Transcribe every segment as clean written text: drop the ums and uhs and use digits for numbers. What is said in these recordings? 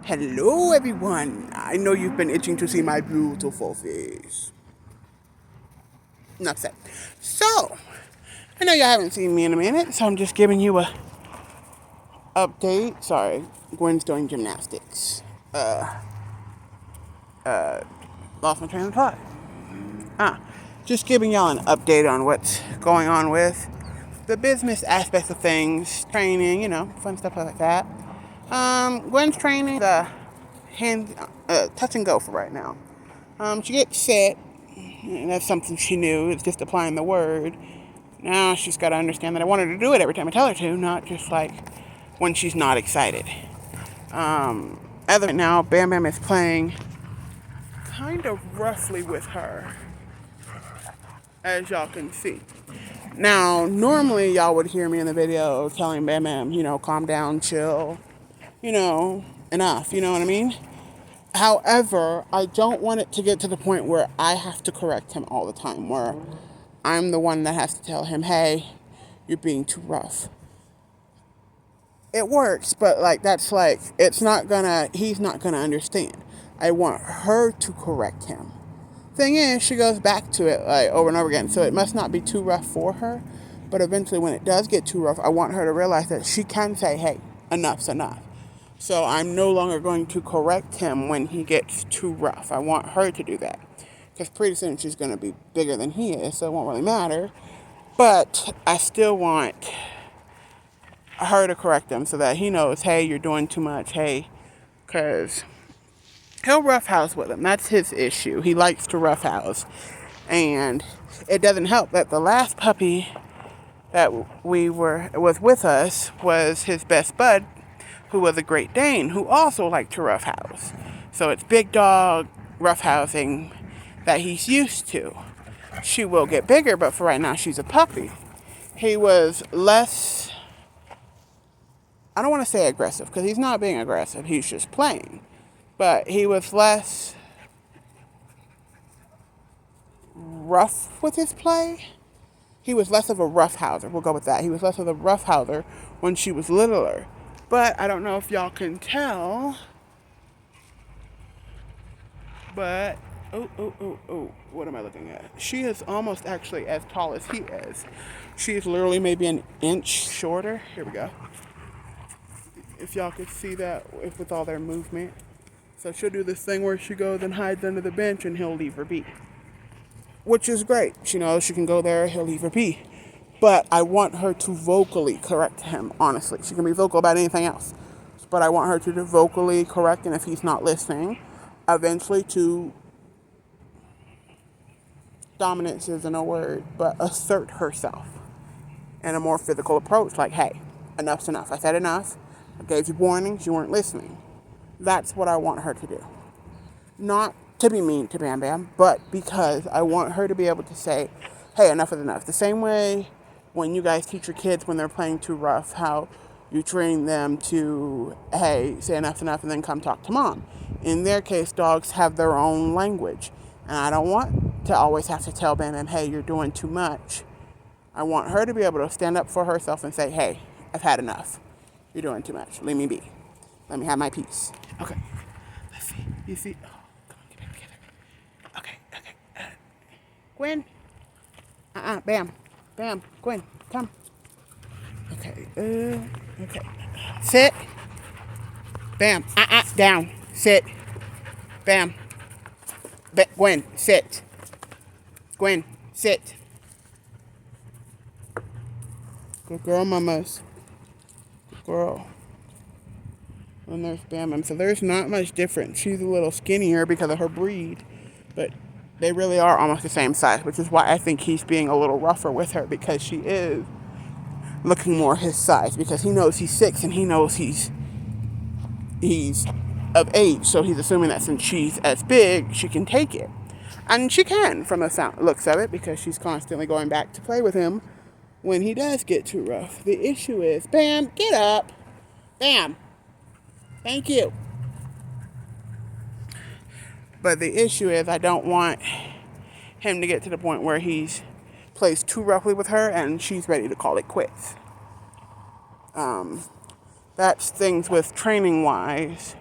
Hello, everyone. I know you've been itching to see my beautiful face. Enough said. So, I know you haven't seen me in a minute, so I'm just giving you a update. Sorry, Gwen's doing gymnastics. Lost my train of thought. Ah, just giving y'all an update on what's going on with the business aspects of things, training, fun stuff like that. Gwen's training the hand touch and go for right now. She gets set, and that's something she knew. It's just applying the word. Now she's got to understand that I want her to do it every time I tell her to, not just like when she's not excited. As of right now, Bam Bam is playing kind of roughly with her, as y'all can see. Now, normally y'all would hear me in the video telling Bam Bam, calm down, chill, enough, you know what I mean? However, I don't want it to get to the point where I have to correct him all the time, where I'm the one that has to tell him, hey, you're being too rough. It works, but he's not gonna understand. I want her to correct him. Thing is, she goes back to it like over and over again, so it must not be too rough for her. But eventually, when it does get too rough, I want her to realize that she can say, hey, enough's enough. So I'm no longer going to correct him when he gets too rough. I want her to do that. Because pretty soon she's going to be bigger than he is, so it won't really matter. But I still want her to correct him so that he knows, hey, you're doing too much, hey. Because he'll roughhouse with him. That's his issue. He likes to roughhouse. And it doesn't help that the last puppy that was with us was his best bud, who was a Great Dane, who also liked to roughhouse. So it's big dog roughhousing that he's used to. She will get bigger, but for right now, she's a puppy. He was less, I don't want to say aggressive, because he's not being aggressive, he's just playing. But he was less rough with his play. He was less of a roughhouser. We'll go with that. He was less of a roughhouser when she was littler. But I don't know if y'all can tell. But, what am I looking at? She is almost actually as tall as he is. She is literally maybe an inch shorter. Here we go. If y'all could see that with all their movement. So she'll do this thing where she goes and hides under the bench and he'll leave her be. Which is great. She knows she can go there, he'll leave her be. But I want her to vocally correct him, honestly. She can be vocal about anything else. But I want her to vocally correct him if he's not listening. Eventually to, dominance isn't a word, but assert herself in a more physical approach. Like, hey, enough's enough. I said enough. I gave you warnings. You weren't listening. That's what I want her to do. Not to be mean to Bam Bam, but because I want her to be able to say, hey, enough is enough. The same way when you guys teach your kids when they're playing too rough, how you train them to, hey, say enough's enough and then come talk to mom. In their case, dogs have their own language. And I don't want to always have to tell Bam Bam, hey, you're doing too much. I want her to be able to stand up for herself and say, hey, I've had enough. You're doing too much. Leave me be. Let me have my peace. Okay. Let's see. You see? Oh, come on, get back together. Okay. Gwen. Bam. Bam. Gwen, come. Okay. Okay. Sit. Bam. Down. Sit. Bam. Gwen, sit. Gwen, sit. Good girl, mamas. Good girl. And there's Bam Bam. So there's not much difference. She's a little skinnier because of her breed, but they really are almost the same size, which is why I think he's being a little rougher with her, because she is looking more his size, because he knows he's 6 and he knows he's of age, so he's assuming that since she's as big, she can take it. And she can, from the looks of it, because she's constantly going back to play with him when he does get too rough. The issue is, Bam, get up. Bam. Thank you. But the issue is I don't want him to get to the point where he's plays too roughly with her and she's ready to call it quits. That's things with training wise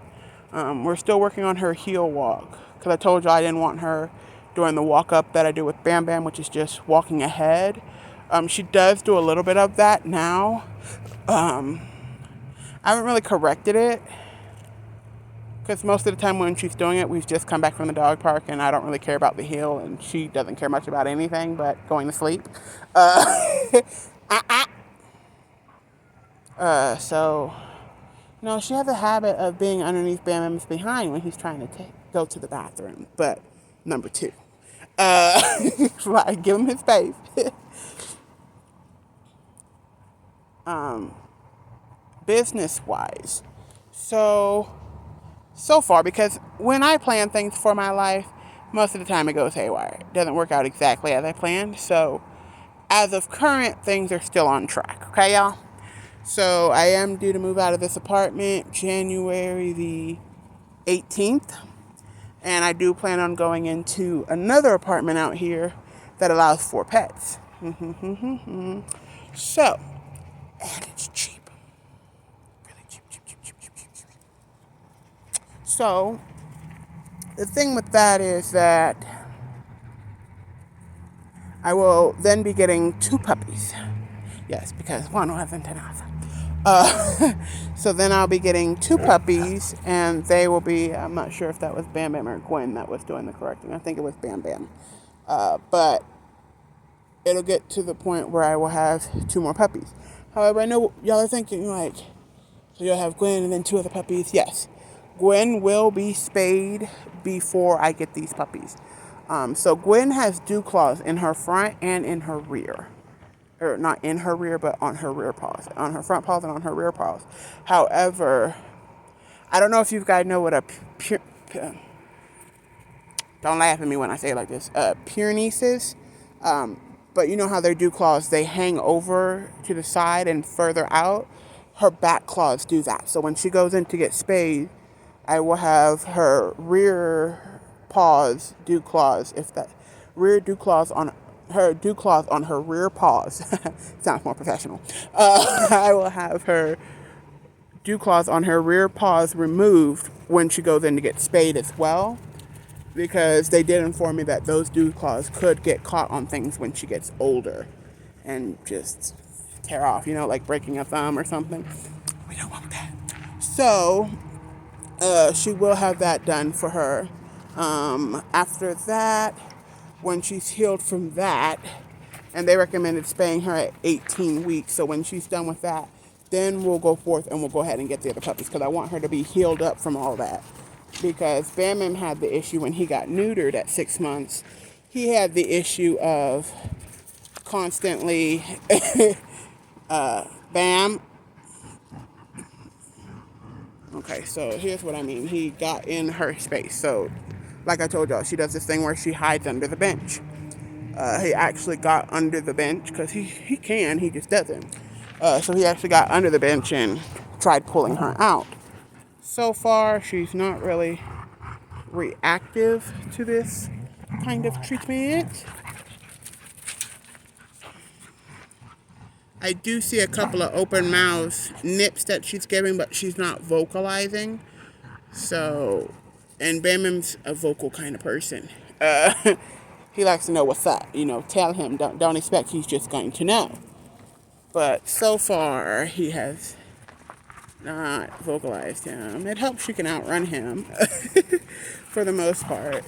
We're still working on her heel walk because I told you I didn't want her doing the walk up that I do with Bam Bam, which is just walking ahead. She does do a little bit of that now. Um, I haven't really corrected it because most of the time when she's doing it, we've just come back from the dog park and I don't really care about the heel and she doesn't care much about anything but going to sleep. So, she has a habit of being underneath Bam Bam's behind when he's trying to go to the bathroom. But number two, right, give him his space. Business wise, so far, because when I plan things for my life, most of the time it goes haywire. It doesn't work out exactly as I planned. So, as of current, things are still on track. Okay, y'all? So, I am due to move out of this apartment January the 18th. And I do plan on going into another apartment out here that allows 4 pets. So, and it's cheap. Really cheap, cheap, cheap, cheap, cheap, cheap, cheap. So, the thing with that is that I will then be getting 2 puppies. Yes, because one wasn't enough. So then I'll be getting 2 puppies, and they will be, I'm not sure if that was Bam Bam or Gwen that was doing the correcting. I think it was Bam Bam. But it'll get to the point where I will have 2 more puppies. However, I know y'all are thinking, like, so you'll have Gwen and then 2 other puppies. Yes. Gwen will be spayed before I get these puppies. So Gwen has dew claws in her front and in her rear. Or not in her rear, but on her rear paws. On her front paws and on her rear paws. However, I don't know if you guys know what a don't laugh at me when I say it like this. Pyrenees is. But you know how their dew claws, they hang over to the side and further out? Her back claws do that. So when she goes in to get spayed, I will have her rear paws dew claws, rear dew claws on her rear paws. Sounds more professional. I will have her dew claws on her rear paws removed when she goes in to get spayed as well. Because they did inform me that those dew claws could get caught on things when she gets older and just tear off, like breaking a thumb or something. We don't want that. So, she will have that done for her. After that, when she's healed from that, and they recommended spaying her at 18 weeks. So when she's done with that, then we'll go forth and we'll go ahead and get the other puppies because I want her to be healed up from all that. Because Bam Bam had the issue when he got neutered at 6 months. He had the issue of constantly, Bam. Okay, so here's what I mean. He got in her space. So, like I told y'all, she does this thing where she hides under the bench. He actually got under the bench because he can, he just doesn't. So he actually got under the bench and tried pulling her out. So far, she's not really reactive to this kind of treatment. I do see a couple of open mouths nips that she's giving, but she's not vocalizing. So, and Bam Bam's a vocal kind of person. He likes to know what's up. Tell him. Don't expect he's just going to know. But so far, he has not vocalized him. It helps she can outrun him for the most part.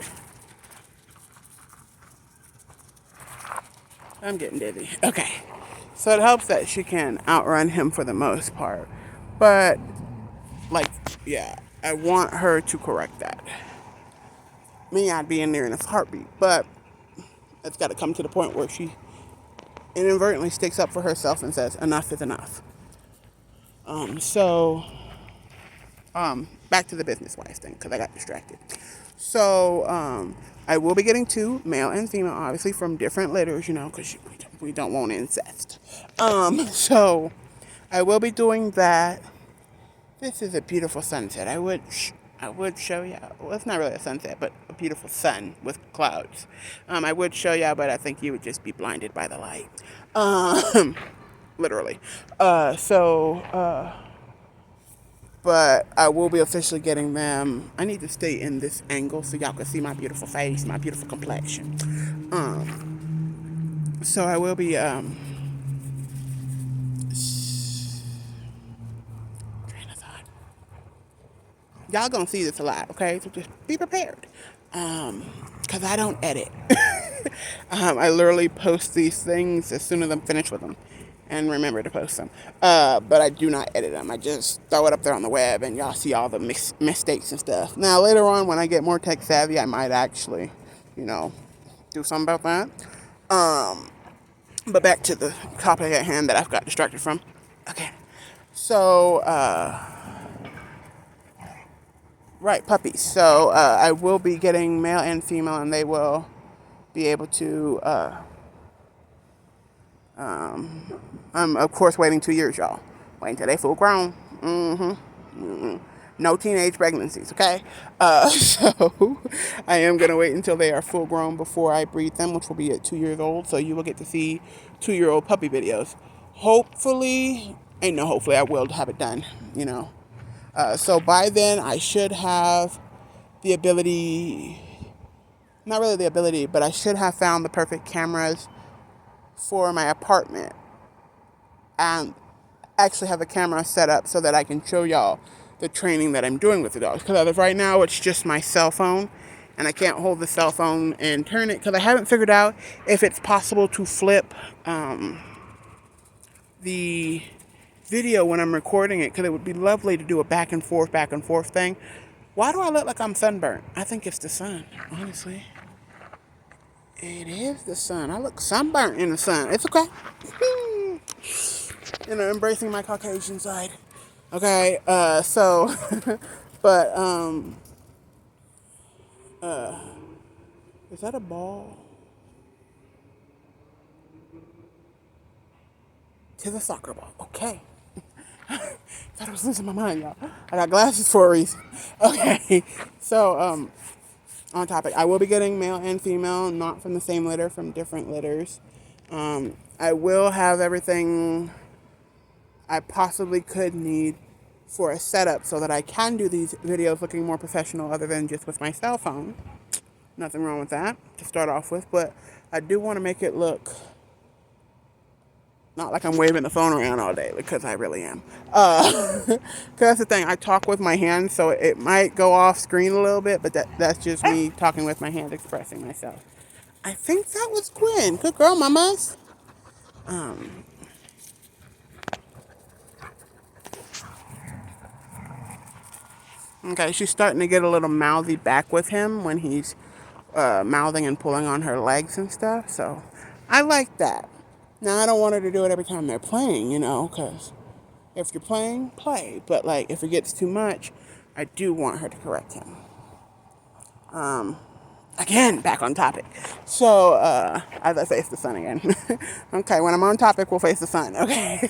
I'm getting dizzy. Okay. So it helps that she can outrun him for the most part. But, I want her to correct that. Me, I'd be in there in a heartbeat. But it's got to come to the point where she inadvertently sticks up for herself and says, enough is enough. Back to the business-wise thing, because I got distracted. So, I will be getting 2, male and female, obviously, from different litters, because we don't want incest. So, I will be doing that. This is a beautiful sunset. I would show you. Well, it's not really a sunset, but a beautiful sun with clouds. I would show you, but I think you would just be blinded by the light. Literally. but I will be officially getting them. I need to stay in this angle so y'all can see my beautiful face, my beautiful complexion. So I will be train of thought. Y'all gonna see this a lot, okay? So just be prepared. Cause I don't edit. I literally post these things as soon as I'm finished with them, and remember to post them. But I do not edit them. I just throw it up there on the web, and y'all see all the mistakes and stuff. Now later on, when I get more tech savvy, I might actually, do something about that. But back to the topic at hand that I've got distracted from. Okay. So, right, puppies. So, I will be getting male and female, and they will be able to, I'm, of course, waiting 2 years, y'all. Waiting until they full grown. No teenage pregnancies, okay? So I am going to wait until they are full grown before I breed them, which will be at 2 years old. So you will get to see 2-year-old puppy videos. Hopefully, hopefully I will have it done, So by then I should have the ability, not really the ability, but I should have found the perfect cameras for my apartment and actually have a camera set up so that I can show y'all the training that I'm doing with the dogs. Because as of right now, it's just my cell phone, and I can't hold the cell phone and turn it because I haven't figured out if it's possible to flip the video when I'm recording it, because it would be lovely to do a back and forth thing. Why do I look like I'm sunburnt? I think it's the sun, honestly. It is the sun. I look sunburnt in the sun. It's okay. Embracing my Caucasian side. Okay, so, but, is that a ball? Tis a soccer ball. Okay. Thought I was losing my mind, y'all. I got glasses for a reason. Okay, so, on topic, I will be getting male and female, not from the same litter, from different litters. I will have everything I possibly could need for a setup so that I can do these videos looking more professional other than just with my cell phone. Nothing wrong with that to start off with, but I do want to make it look not like I'm waving the phone around all day, because I really am. Because that's the thing, I talk with my hands, so it might go off screen a little bit, but that's just me talking with my hands, expressing myself. I think that was Gwen. Good girl, mamas. Okay, she's starting to get a little mouthy back with him when he's mouthing and pulling on her legs and stuff, so I like that. Now, I don't want her to do it every time they're playing, because if you're playing, play. But, if it gets too much, I do want her to correct him. Again, back on topic. So, as I face the sun again. Okay, when I'm on topic, we'll face the sun, okay?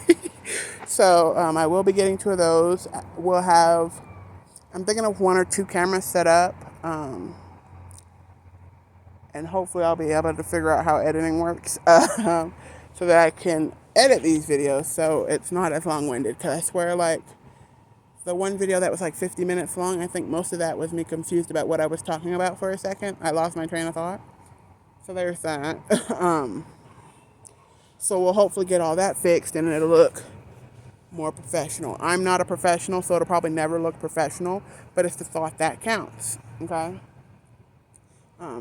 So, I will be getting 2 of those. I'm thinking of 1 or 2 cameras set up. And hopefully I'll be able to figure out how editing works. So that I can edit these videos so it's not as long-winded. Because I swear, the one video that was 50 minutes long, I think most of that was me confused about what I was talking about for a second. I lost my train of thought. So there's that. So we'll hopefully get all that fixed and it'll look more professional. I'm not a professional, so it'll probably never look professional, but it's the thought that counts. Okay?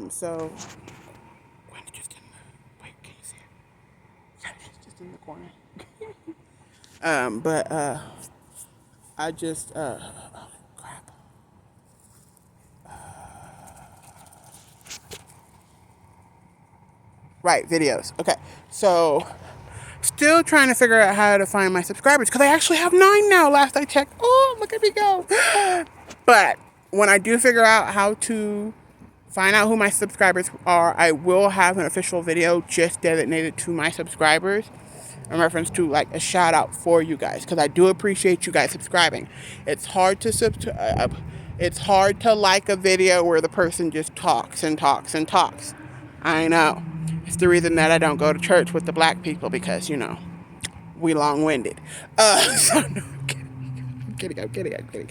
So... in the corner. I just, crap. Right, videos. Okay, so still trying to figure out how to find my subscribers, because I actually have 9 now, last I checked. Oh, look at me go. But when I do figure out how to find out who my subscribers are, I will have an official video just designated to my subscribers, in reference to a shout out for you guys, because I do appreciate you guys subscribing. It's hard to it's hard to like a video where the person just talks and talks and talks. I know. It's the reason that I don't go to church with the black people, because we long-winded. So no, I'm kidding. kidding.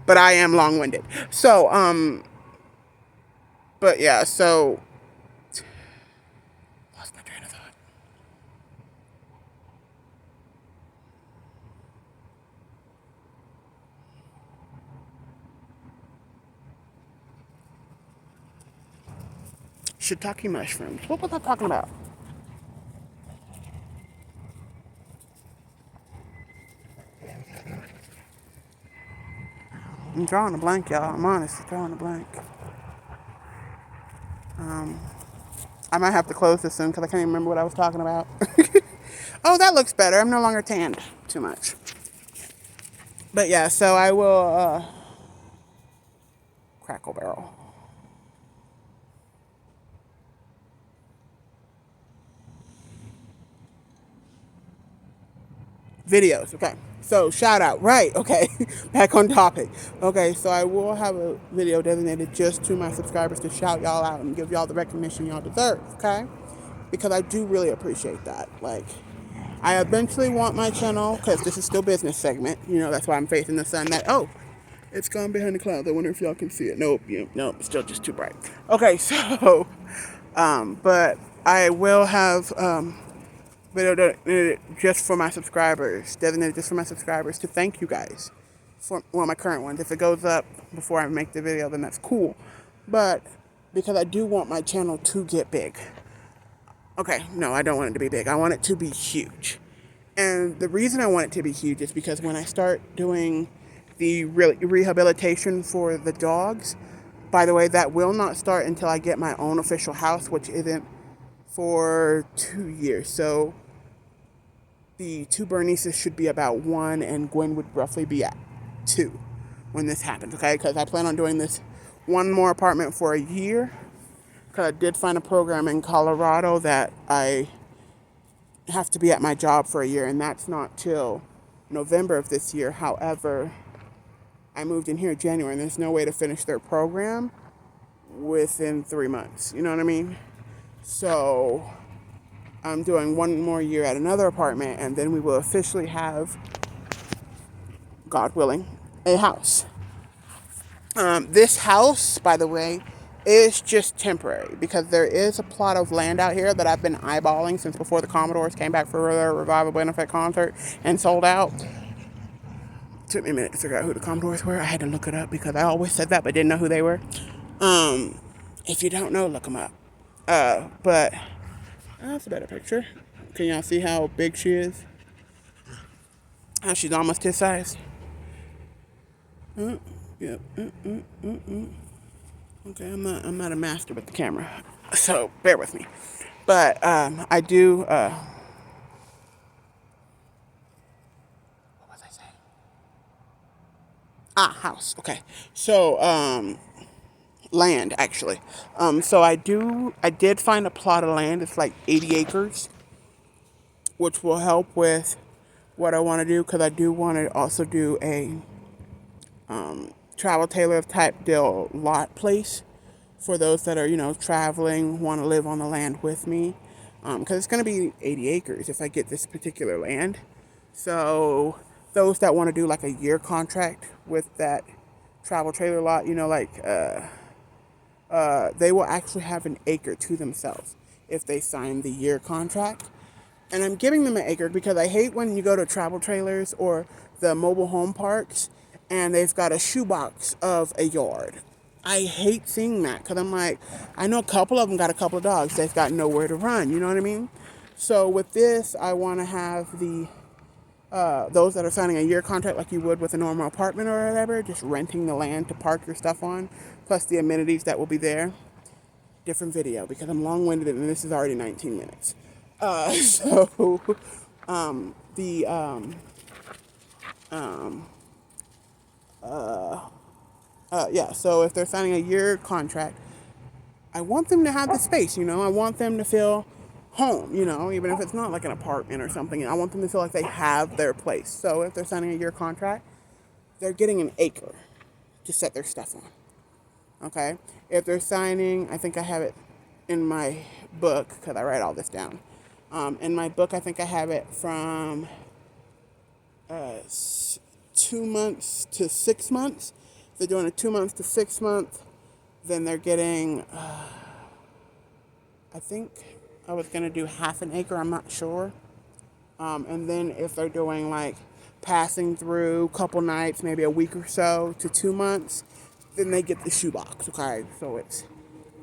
But I am long-winded. So, but yeah, so, lost my train of thought. Shiitake mushrooms. What was I talking about? I'm drawing a blank, y'all. I'm honest, drawing a blank. I might have to close this soon because I can't even remember what I was talking about. Oh, that looks better. I'm no longer tanned too much. But yeah, so I will Crackle Barrel. Videos, okay. So shout out, right? Okay, back on topic. Okay, so I will have a video designated just to my subscribers to shout y'all out and give y'all the recognition y'all deserve. Okay, because I do really appreciate that. Like, I eventually want my channel, because this is still business segment. You know, that's why I'm facing the sun. That it's gone behind the clouds. I wonder if y'all can see it. Nope, nope, it's still just too bright. Okay, so, but I will have video designated just for my subscribers to thank you guys for, well, my current ones. If it goes up before I make the video, then that's cool. But because I do want my channel to get big. Okay, no, I don't want it to be big. I want it to be huge. And the reason I want it to be huge is because when I start doing the rehabilitation for the dogs, by the way, that will not start until I get my own official house, which isn't for 2 years. So the two Bernices should be about 1, and Gwen would roughly be at 2 when this happens, okay? Because I plan on doing this one more apartment for a year. Because I did find a program in Colorado that I have to be at my job for a year, and that's not till November of this year. However, I moved in here in January, and there's no way to finish their program within 3 months. You know what I mean? So I'm doing one more year at another apartment, and then we will officially have, God willing, a house. This house, by the way, is just temporary because there is a plot of land out here that I've been eyeballing since before the Commodores came back for their revival benefit concert and sold out. Took me a minute to figure out who the Commodores were. I had to look it up because I always said that but didn't know who they were. If you don't know, look them up. But that's a better picture. Can y'all see how big she is? How she's almost his size. Yep. Okay, I'm not a master with the camera, so bear with me. But I do. What was I saying? House. Okay, so land actually. So I did find a plot of land. It's like 80 acres, which will help with what I want to do because I do want to also do a travel trailer type deal lot place for those that are, traveling, want to live on the land with me. Because it's going to be 80 acres if I get this particular land. So those that want to do like a year contract with that travel trailer lot, they will actually have an acre to themselves if they sign the year contract. And I'm giving them an acre because I hate when you go to travel trailers or the mobile home parks and they've got a shoebox of a yard. I hate seeing that because I'm like, I know a couple of them got a couple of dogs. They've got nowhere to run. You know what I mean? So with this, I want to have those that are signing a year contract like you would with a normal apartment or whatever, just renting the land to park your stuff on, plus the amenities that will be there. Different video because I'm long-winded and this is already 19 minutes. So if they're signing a year contract, I want them to have the space, I want them to feel home, even if it's not like an apartment or something. I want them to feel like they have their place. So if they're signing a year contract, they're getting an acre to set their stuff on. Okay? If they're signing, I think I have it in my book, because I write all this down. In my book, I think I have it from 2 months to 6 months. If they're doing a 2 months to 6 month, then they're getting, I think I was going to do half an acre, I'm not sure. And then if they're doing like passing through a couple nights, maybe a week or so to 2 months, then they get the shoebox, okay? So it's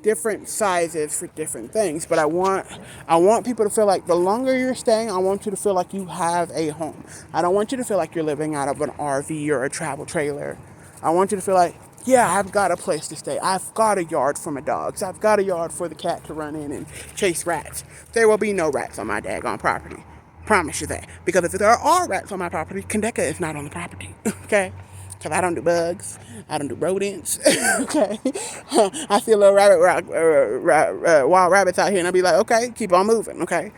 different sizes for different things. But I want people to feel like the longer you're staying, I want you to feel like you have a home. I don't want you to feel like you're living out of an RV or a travel trailer. I want you to feel like, yeah, I've got a place to stay. I've got a yard for my dogs. I've got a yard for the cat to run in and chase rats. There will be no rats on my daggone property. Promise you that. Because if there are rats on my property, Kandeka is not on the property. Okay? Because I don't do bugs. I don't do rodents. Okay? I see a little wild rabbits out here, and I'll be like, okay, keep on moving. Okay?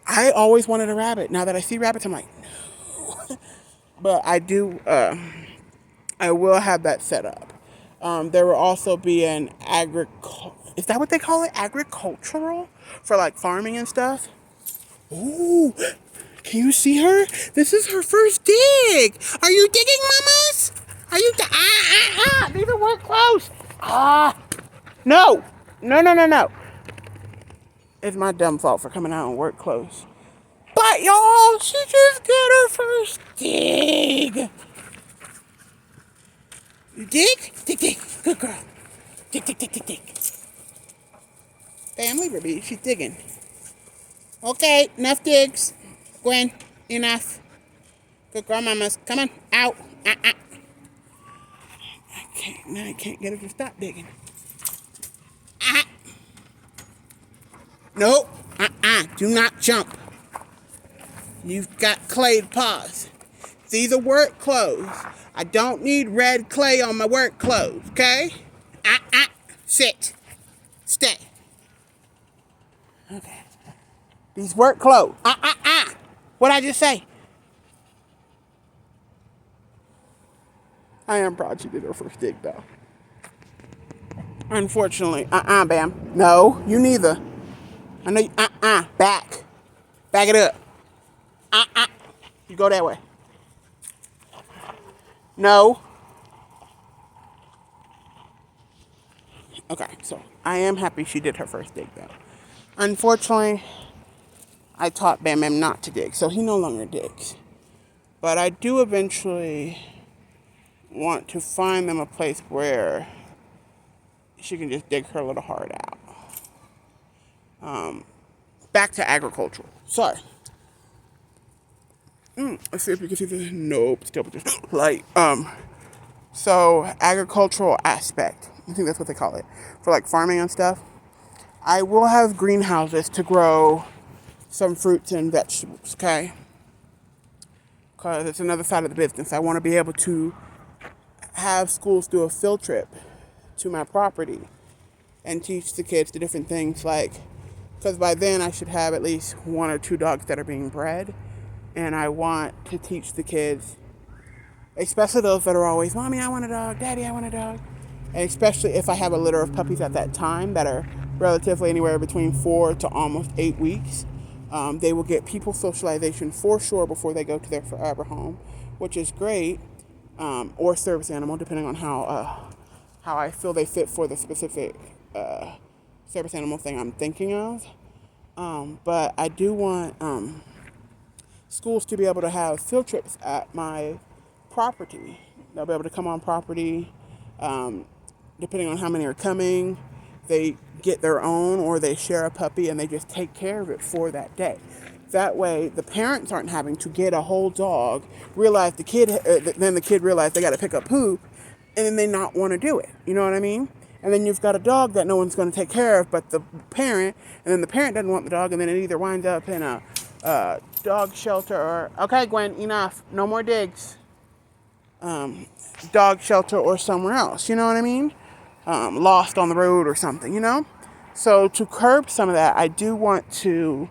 I always wanted a rabbit. Now that I see rabbits, I'm like, no. But I will have that set up. There will also be an is that what they call it? Agricultural? For like farming and stuff? Ooh, can you see her? This is her first dig. Are you digging, mamas? Are you these are work clothes. No. No. It's my dumb fault for coming out in work clothes. But y'all, she just got her first dig. You dig? Dig. Good girl. Dig. Family, baby, she's digging. Okay, enough digs. Gwen, enough. Good girl, mamas. Come on, out. I can't get her to stop digging. Nope. Do not jump. You've got clay paws. These are work clothes. I don't need red clay on my work clothes, okay? Sit. Stay. Okay. These work clothes. What'd I just say? I am proud she did her first dig, though. Unfortunately, Bam. No, you neither. I know you, back. Back it up. You go that way. No. Okay, so I am happy she did her first dig, though. Unfortunately, I taught Bam Bam not to dig, so he no longer digs. But I do eventually want to find them a place where she can just dig her little heart out. Back to agricultural. Sorry. Let's see if we can see this. Nope, still just light. So agricultural aspect. I think that's what they call it. For like farming and stuff. I will have greenhouses to grow some fruits and vegetables, okay? Because it's another side of the business. I want to be able to have schools do a field trip to my property and teach the kids the different things, like, because by then I should have at least 1 or 2 dogs that are being bred, and I want to teach the kids, especially those that are always, Mommy, I want a dog, Daddy, I want a dog, and especially if I have a litter of puppies at that time that are relatively anywhere between 4 to almost 8 weeks, they will get people socialization for sure before they go to their forever home, which is great, or service animal, depending on how I feel they fit for the specific service animal thing I'm thinking of. But I do want schools to be able to have field trips at my property. They'll be able to come on property, depending on how many are coming. They get their own, or they share a puppy and they just take care of it for that day. That way, the parents aren't having to get a whole dog, realize the kid, then the kid realizes they got to pick up poop, and then they not want to do it. You know what I mean? And then you've got a dog that no one's going to take care of but the parent, and then the parent doesn't want the dog, and then it either winds up in a dog shelter or, okay, Gwen, enough. No more digs. Dog shelter or somewhere else. You know what I mean? Lost on the road or something, you know? So to curb some of that, I do want to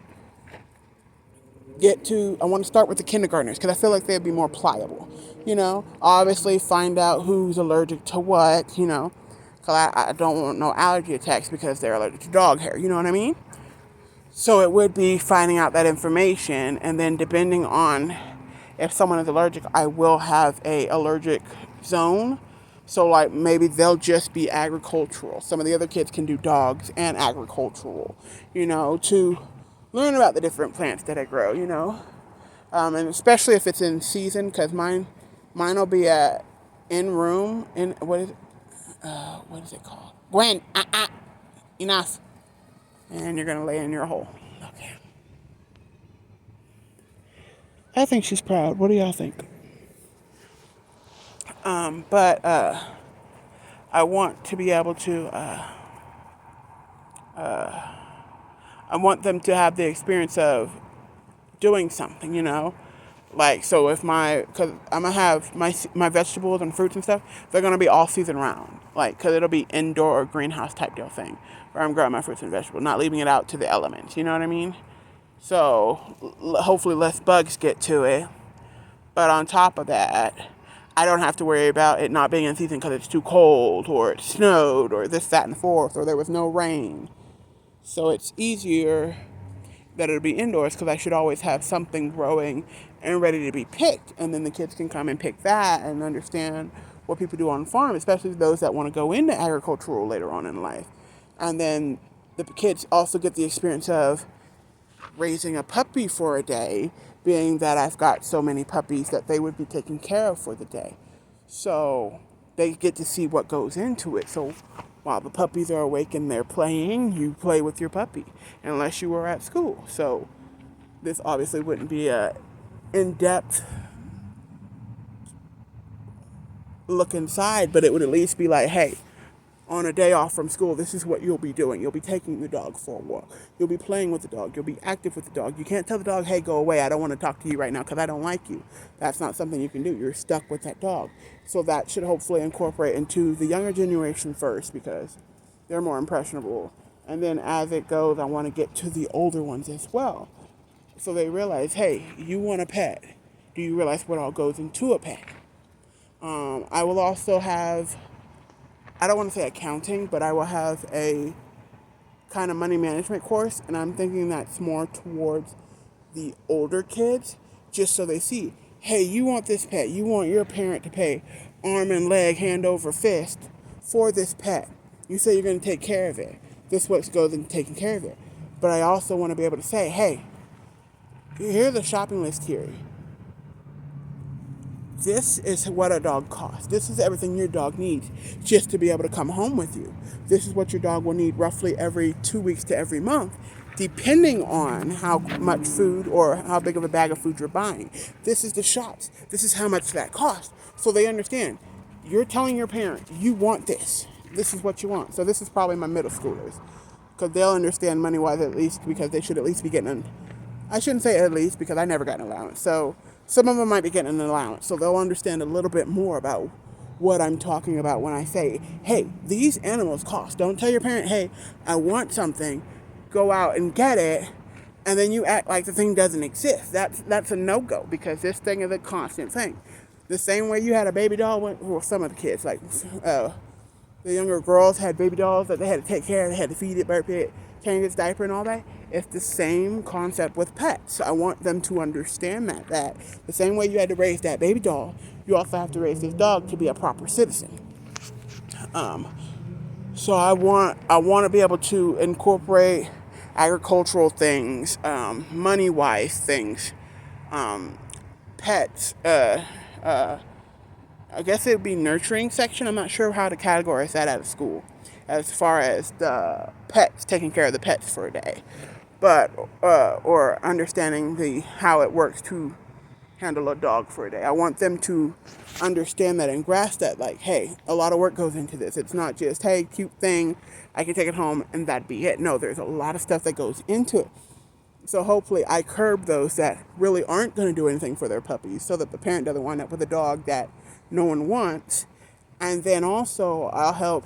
I want to start with the kindergartners, because I feel like they'd be more pliable, you know? Obviously find out who's allergic to what, you know? Because I don't want no allergy attacks because they're allergic to dog hair, you know what I mean? So it would be finding out that information, and then depending on if someone is allergic, I will have a allergic zone. So like maybe they'll just be agricultural. Some of the other kids can do dogs and agricultural, to learn about the different plants that I grow, and especially if it's in season, because mine will be in room in what is it called? Gwen, enough, and you're gonna lay in your hole. Okay. I think she's proud. What do y'all think? But I want to be able to. I want them to have the experience of doing something, Like, so if because I'm going to have my vegetables and fruits and stuff, they're going to be all season round. Like, because it'll be indoor or greenhouse type deal thing where I'm growing my fruits and vegetables, not leaving it out to the elements, you know what I mean? So, hopefully less bugs get to it. But on top of that, I don't have to worry about it not being in season because it's too cold or it snowed or this, that, and the fourth or there was no rain. So it's easier that it'll be indoors because I should always have something growing and ready to be picked. And then the kids can come and pick that and understand what people do on farm, especially those that want to go into agricultural later on in life. And then the kids also get the experience of raising a puppy for a day, being that I've got so many puppies that they would be taken care of for the day. So they get to see what goes into it. So while the puppies are awake and they're playing, you play with your puppy, unless you were at school. So this obviously wouldn't be a in-depth look inside, but it would at least be like, hey, on a day off from school, this is what you'll be doing. You'll be taking the dog for a walk. You'll be playing with the dog. You'll be active with the dog. You can't tell the dog, hey, go away. I don't want to talk to you right now because I don't like you. That's not something you can do. You're stuck with that dog. So that should hopefully incorporate into the younger generation first because they're more impressionable. And then as it goes, I want to get to the older ones as well. So they realize, hey, you want a pet. Do you realize what all goes into a pet? I will also have, I don't want to say accounting, but I will have a kind of money management course, and I'm thinking that's more towards the older kids, just so they see, hey, you want this pet, you want your parent to pay arm and leg, hand over fist for this pet. You say you're going to take care of it. This what goes into taking care of it. But I also want to be able to say, hey, here's a shopping list here. This is what a dog costs. This is everything your dog needs just to be able to come home with you. This is what your dog will need roughly every 2 weeks to every month, depending on how much food or how big of a bag of food you're buying. This is the shots. This is how much that costs. So they understand. You're telling your parent, you want this. This is what you want. So this is probably my middle schoolers. Because they'll understand money-wise at least, because they should at least be getting I shouldn't say at least, because I never got an allowance. So some of them might be getting an allowance, so they'll understand a little bit more about what I'm talking about when I say, hey, these animals cost. Don't tell your parent, hey, I want something, go out and get it, and then you act like the thing doesn't exist. That's a no-go, because this thing is a constant thing. The same way you had a baby doll, well, some of the kids, like the younger girls had baby dolls that they had to take care of, they had to feed it, burp it, change its diaper and all that. It's the same concept with pets. I want them to understand that the same way you had to raise that baby doll, you also have to raise this dog to be a proper citizen. So I want to be able to incorporate agricultural things, money-wise things, pets. I guess it would be nurturing section. I'm not sure how to categorize that at a school, as far as the pets, taking care of the pets for a day, but or understanding how it works to handle a dog for a day. I want them to understand that and grasp that, like, hey, a lot of work goes into this. It's not just, hey, cute thing, I can take it home and that'd be it. No, there's a lot of stuff that goes into it. So hopefully I curb those that really aren't going to do anything for their puppies, so that the parent doesn't wind up with a dog that no one wants. And then also I'll help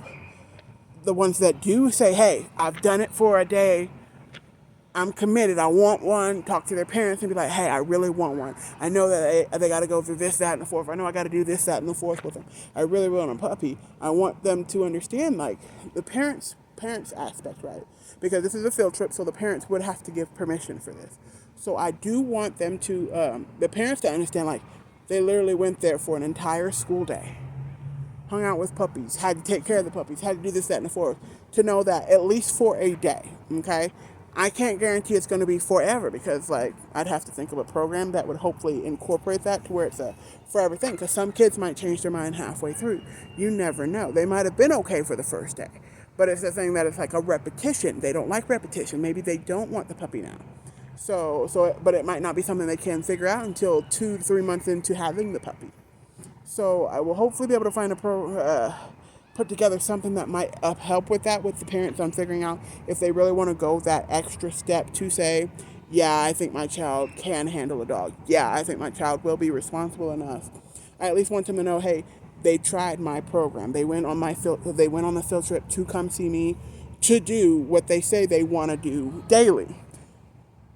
the ones that do say, hey, I've done it for a day, I'm committed, I want one, talk to their parents and be like, hey, I really want one. I know that they got to go through this, that, and the fourth. I know I got to do this, that, and the fourth with them. I really want a puppy. I want them to understand, like, the parents aspect, right? Because this is a field trip, so the parents would have to give permission for this. So I do want them to, the parents to understand, like, they literally went there for an entire school day, hung out with puppies, had to take care of the puppies, had to do this, that, and the fourth, to know that at least for a day, okay? I can't guarantee it's going to be forever because, like, I'd have to think of a program that would hopefully incorporate that to where it's a forever thing because some kids might change their mind halfway through. You never know. They might have been okay for the first day, but it's the thing that it's like a repetition. They don't like repetition. Maybe they don't want the puppy now. But it might not be something they can figure out until 2 to 3 months into having the puppy. So I will hopefully be able to find put together something that might help with that with the parents on figuring out if they really want to go that extra step to say, yeah, I think my child can handle a dog. Yeah, I think my child will be responsible enough. I at least want them to know, hey, they tried my program. They went on they went on the field trip to come see me to do what they say they want to do daily.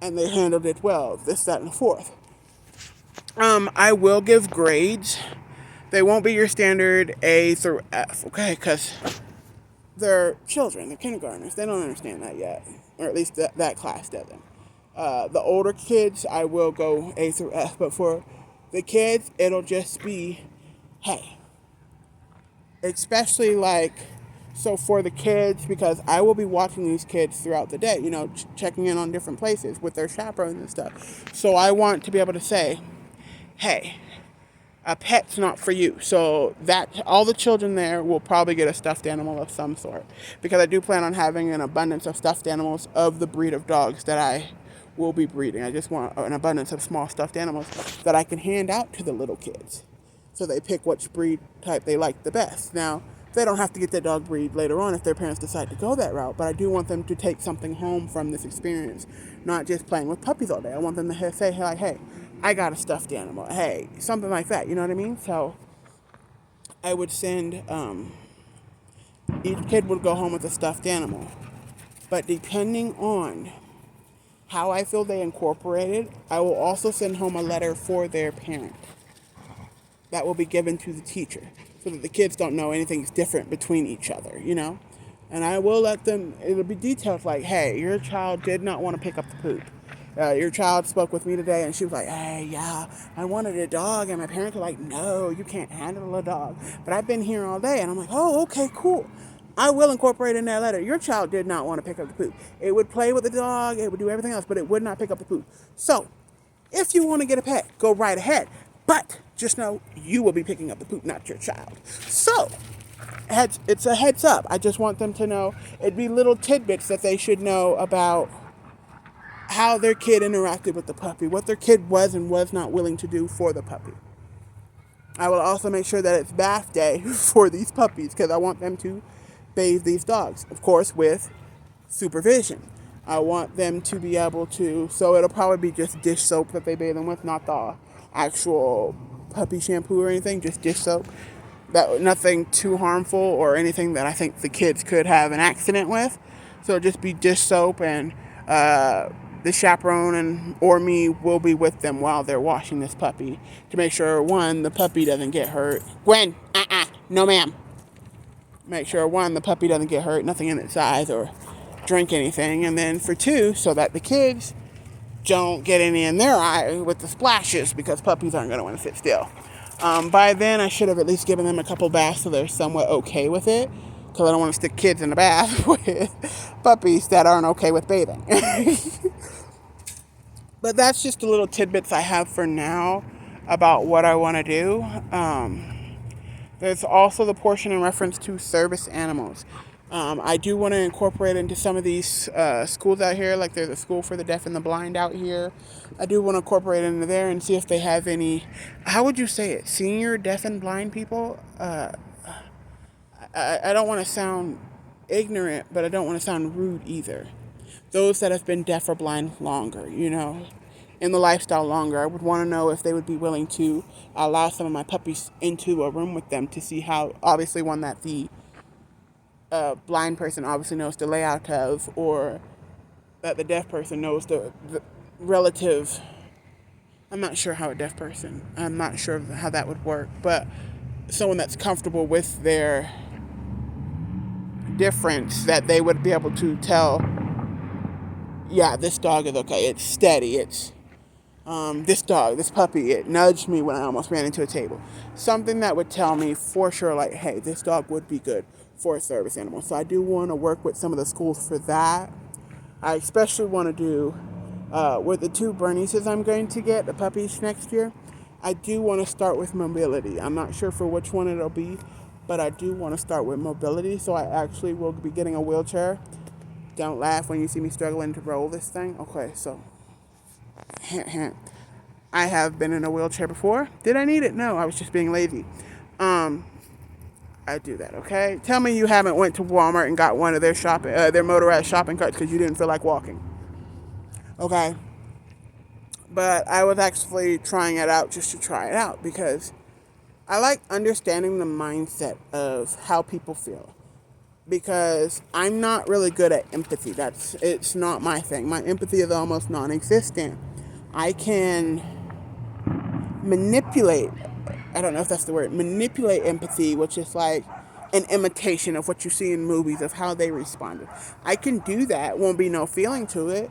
And they handled it well, this, that, and the fourth. I will give grades. They won't be your standard A through F, okay? Because they're children, they're kindergartners. They don't understand that yet, or at least that class doesn't. The older kids, I will go A through F, but for the kids, it'll just be, hey. Especially so for the kids, because I will be watching these kids throughout the day, checking in on different places with their chaperones and stuff. So I want to be able to say, hey, a pet's not for you. So that all the children there will probably get a stuffed animal of some sort, because I do plan on having an abundance of stuffed animals of the breed of dogs that I will be breeding. I just want an abundance of small stuffed animals that I can hand out to the little kids, so they pick which breed type they like the best. Now, they don't have to get that dog breed later on if their parents decide to go that route, but I do want them to take something home from this experience, not just playing with puppies all day. I want them to say, hey, I got a stuffed animal. Hey, something like that, you know what I mean? So I would send, each kid would go home with a stuffed animal. But depending on how I feel they incorporated, I will also send home a letter for their parent that will be given to the teacher, so that the kids don't know anything's different between each other, And I will let them, it'll be detailed like, hey, your child did not want to pick up the poop. Your child spoke with me today and she was like, hey, yeah, I wanted a dog. And my parents were like, no, you can't handle a dog. But I've been here all day. And I'm like, oh, okay, cool. I will incorporate in that letter. Your child did not want to pick up the poop. It would play with the dog. It would do everything else, but it would not pick up the poop. So if you want to get a pet, go right ahead. But just know you will be picking up the poop, not your child. So it's a heads up. I just want them to know. It'd be little tidbits that they should know about how their kid interacted with the puppy, what their kid was and was not willing to do for the puppy. I will also make sure that it's bath day for these puppies, because I want them to bathe these dogs, of course, with supervision. I want them to be able to, so it'll probably be just dish soap that they bathe them with, not the actual puppy shampoo or anything, just dish soap. Nothing too harmful or anything that I think the kids could have an accident with. So it'll just be dish soap, and the chaperone or me will be with them while they're washing this puppy to make sure, one, the puppy doesn't get hurt. Gwen, no ma'am. Make sure, one, the puppy doesn't get hurt, nothing in its eyes or drink anything. And then for two, so that the kids don't get any in their eye with the splashes, because puppies aren't going to want to sit still. By then, I should have at least given them a couple baths so they're somewhat okay with it, because I don't want to stick kids in the bath with puppies that aren't okay with bathing. But that's just the little tidbits I have for now about what I want to do. There's also the portion in reference to service animals. I do want to incorporate into some of these schools out here, like there's a school for the deaf and the blind out here. I do want to incorporate into there and see if they have any, how would you say it, senior deaf and blind people? I don't want to sound ignorant, but I don't want to sound rude either. Those that have been deaf or blind longer, in the lifestyle longer. I would want to know if they would be willing to allow some of my puppies into a room with them to see how, obviously one that the blind person obviously knows the layout of, or that the deaf person knows the relative. I'm not sure how I'm not sure how that would work, but someone that's comfortable with their difference, that they would be able to tell, yeah, this dog is okay, it's steady, it's This puppy, it nudged me when I almost ran into a table. Something that would tell me for sure, like, hey, this dog would be good for a service animal. So I do want to work with some of the schools for that. I especially want to do with the 2 Bernices I'm going to get, the puppies next year. I do want to start with mobility. I'm not sure for which one it'll be, but I do want to start with mobility. So I actually will be getting a wheelchair. Don't laugh when you see me struggling to roll this thing. Okay, so hint, hint. I have been in a wheelchair before. Did I need it? No, I was just being lazy. I do that, okay? Tell me you haven't went to Walmart and got one of their motorized shopping carts because you didn't feel like walking. Okay? But I was actually trying it out just to try it out because I like understanding the mindset of how people feel. Because I'm not really good at empathy. It's not my thing. My empathy is almost non-existent. I can manipulate, I don't know if that's the word, manipulate empathy, which is like an imitation of what you see in movies of how they responded. I can do that. Won't be no feeling to it,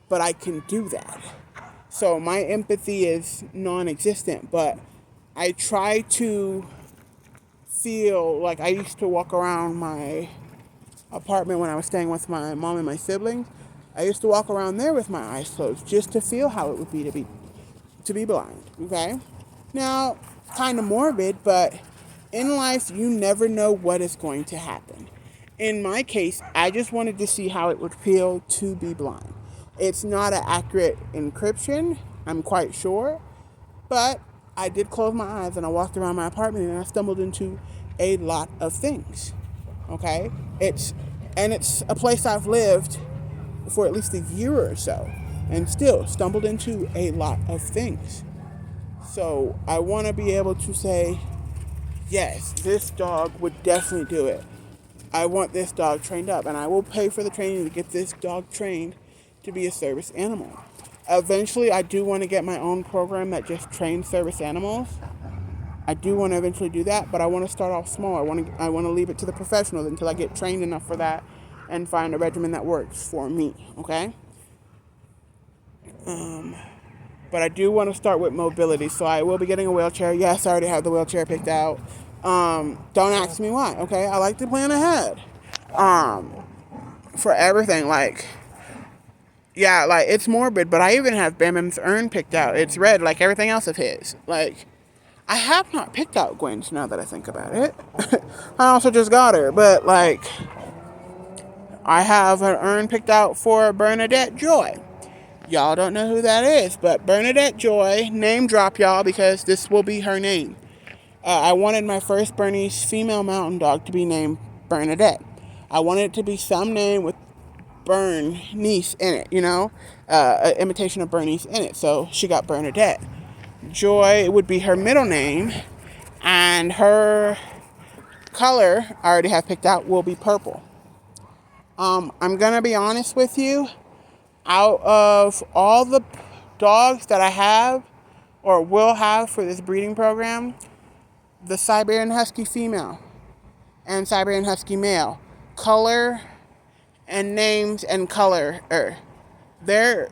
but I can do that. So my empathy is non-existent, but I try to feel like I used to walk around my apartment when I was staying with my mom and my siblings. I used to walk around there with my eyes closed just to feel how it would be to be blind, okay? Now, kind of morbid, but in life, you never know what is going to happen. In my case, I just wanted to see how it would feel to be blind. It's not an accurate encryption, I'm quite sure, but I did close my eyes and I walked around my apartment and I stumbled into a lot of things, okay? It's a place I've lived for at least a year or so and still stumbled into a lot of things. So I want to be able to say, yes, this dog would definitely do it. I want this dog trained up, and I will pay for the training to get this dog trained to be a service animal. Eventually, I do want to get my own program that just trains service animals. I do want to eventually do that, but I want to start off small. I want to leave it to the professionals until I get trained enough for that and find a regimen that works for me, okay? But I do want to start with mobility, so I will be getting a wheelchair. Yes, I already have the wheelchair picked out. Don't ask me why, okay? I like to plan ahead. For everything, like, yeah, like, it's morbid, but I even have Bam Bam's urn picked out. It's red like everything else of his. Like, I have not picked out Gwen's now that I think about it. I also just got her, but, like, I have an urn picked out for Bernadette Joy. Y'all don't know who that is, but Bernadette Joy, name drop y'all because this will be her name. I wanted my first Bernese female mountain dog to be named Bernadette. I wanted it to be some name with Bernice in it, an imitation of Bernice in it. So she got Bernadette. Joy would be her middle name, and her color, I already have picked out, will be purple. I'm going to be honest with you. Out of all the dogs that I have or will have for this breeding program, the Siberian Husky female and Siberian Husky male, color and names and color, their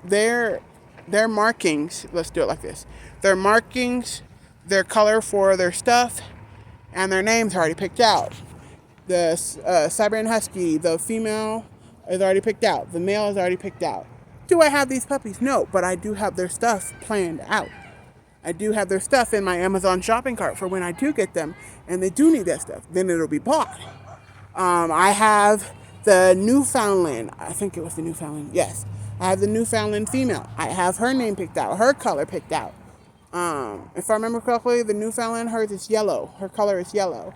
markings, let's do it like this. Their markings, their color for their stuff, and their names are already picked out. The Siberian Husky, the female is already picked out. The male is already picked out. Do I have these puppies? No, but I do have their stuff planned out. I do have their stuff in my Amazon shopping cart for when I do get them, and they do need that stuff. Then it'll be bought. I have the Newfoundland. I think it was the Newfoundland. Yes. I have the Newfoundland female. I have her name picked out, her color picked out. If I remember correctly, the Newfoundland, hers is yellow. Her color is yellow.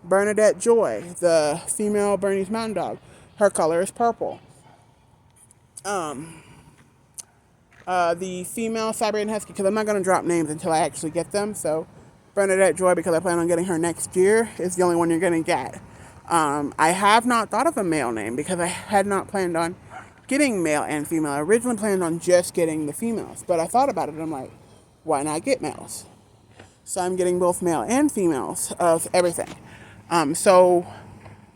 Bernadette Joy, the female Bernese Mountain Dog, her color is purple. The female Siberian Husky, because I'm not going to drop names until I actually get them. So Bernadette Joy, because I plan on getting her next year, is the only one you're going to get. I have not thought of a male name because I had not planned on getting male and female. I originally planned on just getting the females, but I thought about it and I'm like, why not get males? So I'm getting both male and females of everything. So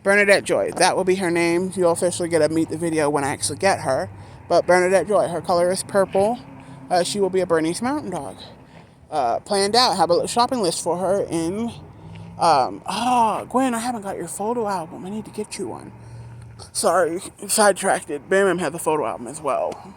Bernadette Joy, that will be her name. You'll officially get to meet the video when I actually get her. But Bernadette Joy, her color is purple. she will be a Bernese Mountain Dog. Planned out. Have a shopping list for her in. Gwen, I haven't got your photo album. I need to get you one. Sorry, sidetracked it. Bam has a photo album as well.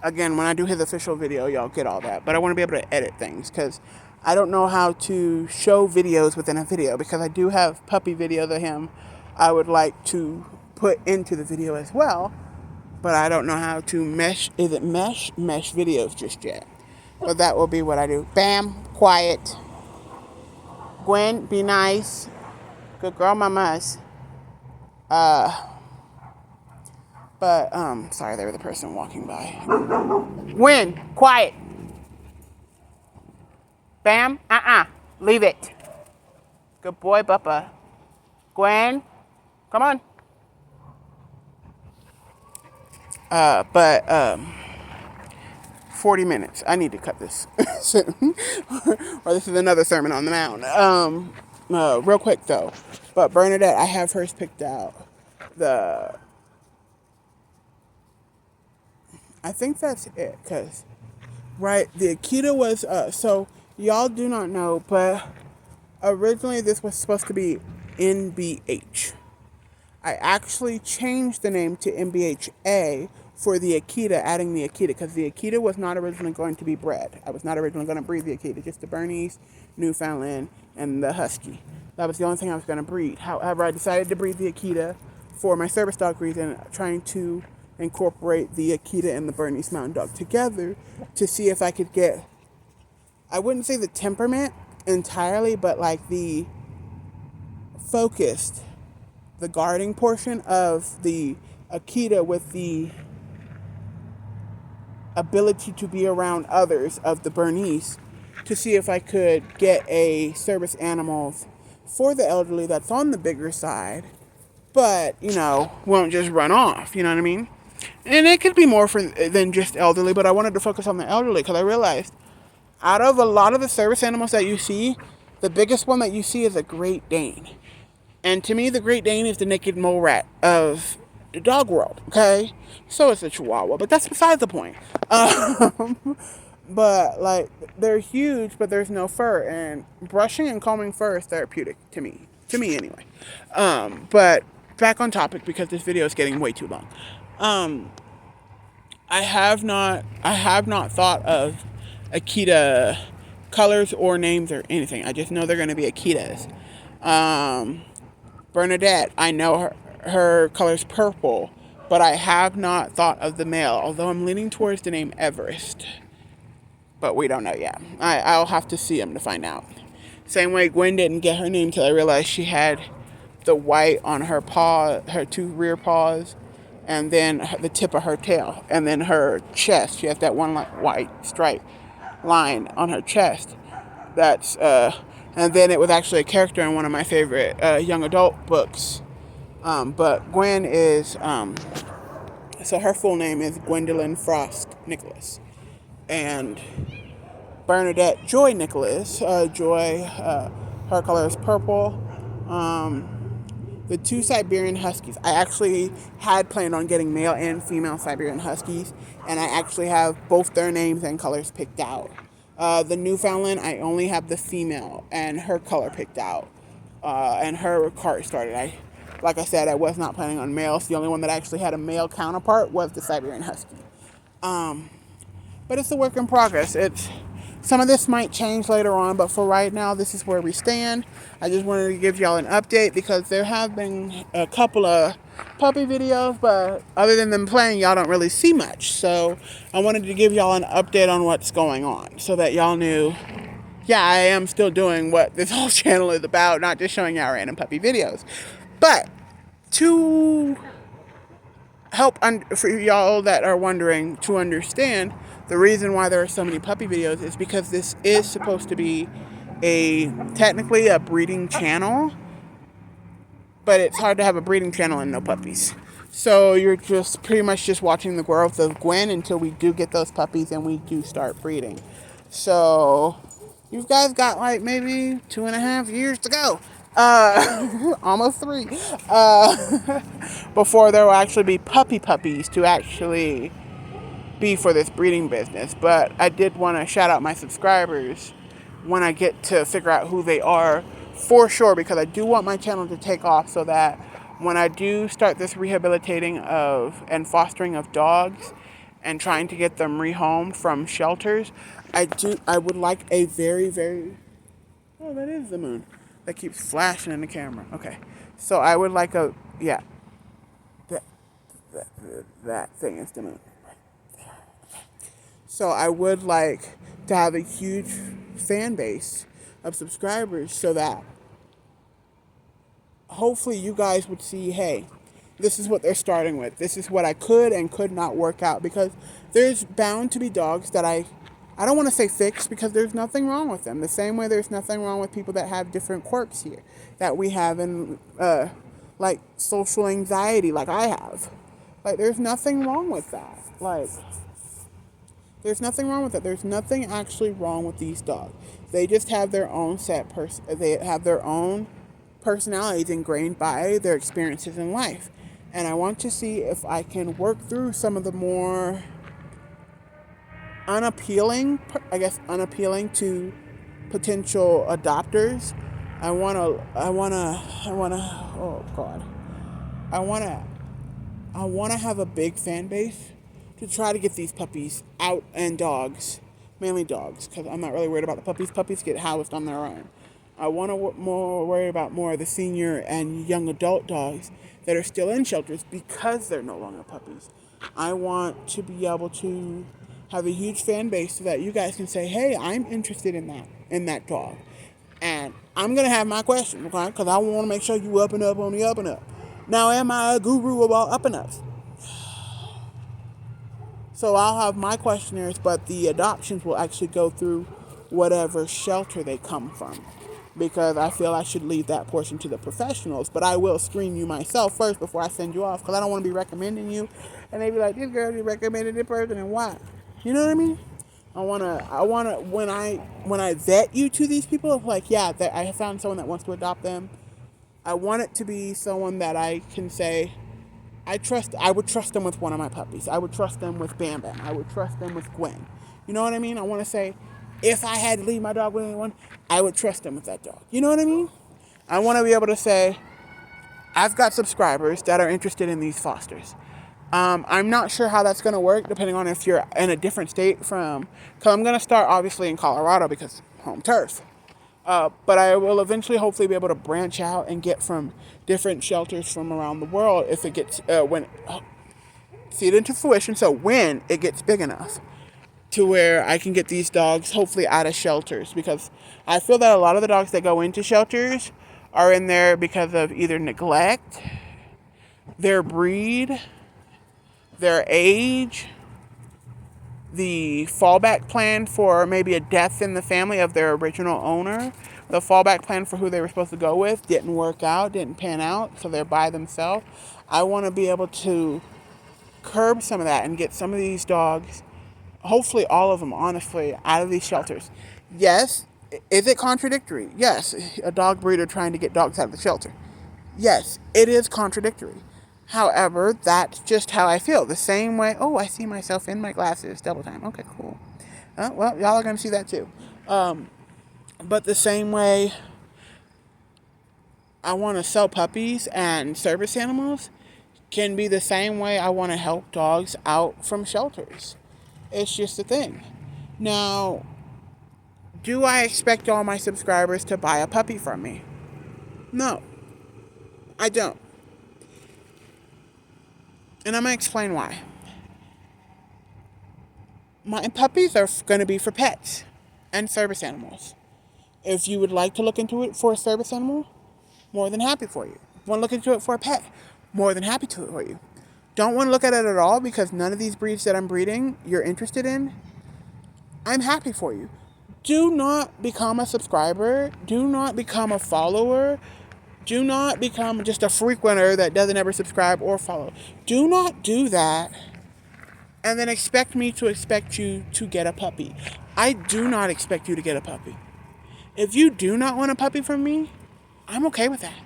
Again, when I do his official video, y'all get all that. But I want to be able to edit things because I don't know how to show videos within a video because I do have puppy videos of him I would like to put into the video as well. But I don't know how to mesh videos just yet. But that will be what I do. Bam, quiet. Gwen, be nice. Good girl, mamas. Sorry, there was a person walking by. Gwen, quiet. Bam, leave it. Good boy, Bubba. Gwen, come on. 40 minutes. I need to cut this soon. Or this is another sermon on the Mount. Real quick though. But Bernadette, I have hers picked out. I think that's it, because, right, the Akita was, so y'all do not know, but originally this was supposed to be NBH. I actually changed the name to NBHA for the Akita, adding the Akita, because the Akita was not originally going to be bred. I was not originally going to breed the Akita, just the Bernese, Newfoundland, and the Husky. That was the only thing I was going to breed. However, I decided to breed the Akita for my service dog reason, trying to incorporate the Akita and the Bernese Mountain Dog together to see if I could get, I wouldn't say the temperament entirely, but like the focused, the guarding portion of the Akita with the ability to be around others of the Bernese, to see if I could get a service animal for the elderly that's on the bigger side, but, won't just run off, you know what I mean? And it could be more than just elderly, but I wanted to focus on the elderly because I realized out of a lot of the service animals that you see, the biggest one that you see is a Great Dane. And to me, the Great Dane is the naked mole rat of the dog world, okay? So is the Chihuahua, but that's beside the point. But, they're huge, but there's no fur. And brushing and combing fur is therapeutic to me. To me, anyway. But back on topic because this video is getting way too long. I have not thought of Akita colors or names or anything. I just know they're going to be Akitas. Bernadette, I know her color's purple, but I have not thought of the male, although I'm leaning towards the name Everest. But we don't know yet. I'll have to see him to find out. Same way Gwen didn't get her name till I realized she had the white on her paw, her two rear paws, and then the tip of her tail, and then her chest. She has that one white stripe line on her chest. That's and then it was actually a character in one of my favorite young adult books. But Gwen is so her full name is Gwendolyn Frost Nicholas, and Bernadette Joy Nicholas. Joy, her color is purple. The two Siberian Huskies. I actually had planned on getting male and female Siberian Huskies, and I actually have both their names and colors picked out. The Newfoundland, I only have the female and her color picked out, and her cart started. Like I said, I was not planning on males. The only one that actually had a male counterpart was the Siberian Husky. But it's a work in progress. Some of this might change later on, but for right now, this is where we stand. I just wanted to give y'all an update because there have been a couple of puppy videos, but other than them playing, y'all don't really see much. So I wanted to give y'all an update on what's going on so that y'all knew, yeah, I am still doing what this whole channel is about, not just showing y'all random puppy videos. But to help for y'all that are wondering to understand, the reason why there are so many puppy videos is because this is supposed to be technically a breeding channel, but it's hard to have a breeding channel and no puppies. So you're just pretty much just watching the growth of Gwen until we do get those puppies and we do start breeding. So you guys got maybe 2.5 years to go. Almost 3. Before there will actually be puppies to actually be for this breeding business. But I did want to shout out my subscribers when I get to figure out who they are for sure, because I do want my channel to take off so that when I do start this rehabilitating of and fostering of dogs and trying to get them rehomed from shelters, I would like a very, very, oh, that is the moon. That keeps flashing in the camera. Okay. So I would like yeah, that, that thing is the moon. So I would like to have a huge fan base of subscribers so that hopefully you guys would see, hey, this is what they're starting with. This is what I could and could not work out, because there's bound to be dogs that I don't want to say fix, because there's nothing wrong with them. The same way there's nothing wrong with people that have different quirks here that we have in like social anxiety like I have. Like, there's nothing wrong with that. Like, there's nothing wrong with it. There's nothing actually wrong with these dogs. They just have their own they have their own personalities ingrained by their experiences in life. And I want to see if I can work through some of the more unappealing to potential adopters. I want to have a big fan base to try to get these puppies out, and dogs, mainly dogs, because I'm not really worried about the puppies. Puppies get housed on their own. I want to worry about more of the senior and young adult dogs that are still in shelters because they're no longer puppies. I want to be able to have a huge fan base so that you guys can say, hey, I'm interested in that dog. And I'm going to have my question, okay? Because I want to make sure you up and up on the up and up. Now, am I a guru about up and ups? So I'll have my questionnaires, but the adoptions will actually go through whatever shelter they come from, because I feel I should leave that portion to the professionals. But I will screen you myself first before I send you off, because I don't want to be recommending you and they be like, this girl, you recommended this person, and why? You know what I mean? I wanna when I vet you to these people, like, yeah, that I have found someone that wants to adopt them. I want it to be someone that I can say, I would trust them with one of my puppies. I would trust them with Bam Bam. I would trust them with Gwen. You know what I mean? I want to say, if I had to leave my dog with anyone, I would trust them with that dog. You know what I mean? I want to be able to say, I've got subscribers that are interested in these fosters. I'm not sure how that's going to work, depending on if you're in a different state because I'm going to start obviously in Colorado because home turf. But I will eventually hopefully be able to branch out and get from different shelters from around the world if it gets, see it into fruition. So when it gets big enough to where I can get these dogs hopefully out of shelters, because I feel that a lot of the dogs that go into shelters are in there because of either neglect, their breed, their age, the fallback plan for maybe a death in the family of their original owner, the fallback plan for who they were supposed to go with didn't work out, didn't pan out, so they're by themselves. I want to be able to curb some of that and get some of these dogs, hopefully all of them, honestly, out of these shelters. Yes, is it contradictory? Yes, a dog breeder trying to get dogs out of the shelter. Yes, it is contradictory. However, that's just how I feel. The same way, oh, I see myself in my glasses, double time. Okay, cool. Well, y'all are going to see that too. But the same way I want to sell puppies and service animals can be the same way I want to help dogs out from shelters. It's just a thing. Now, do I expect all my subscribers to buy a puppy from me? No, I don't. And I'm going to explain why. My puppies are going to be for pets and service animals. If you would like to look into it for a service animal, more than happy for you. Want to look into it for a pet, more than happy to for you. Don't want to look at it at all because none of these breeds that I'm breeding you're interested in, I'm happy for you. Do not become a subscriber. Do not become a follower. Do not become just a frequenter that doesn't ever subscribe or follow. Do not do that and then expect you to get a puppy. I do not expect you to get a puppy. If you do not want a puppy from me, I'm okay with that.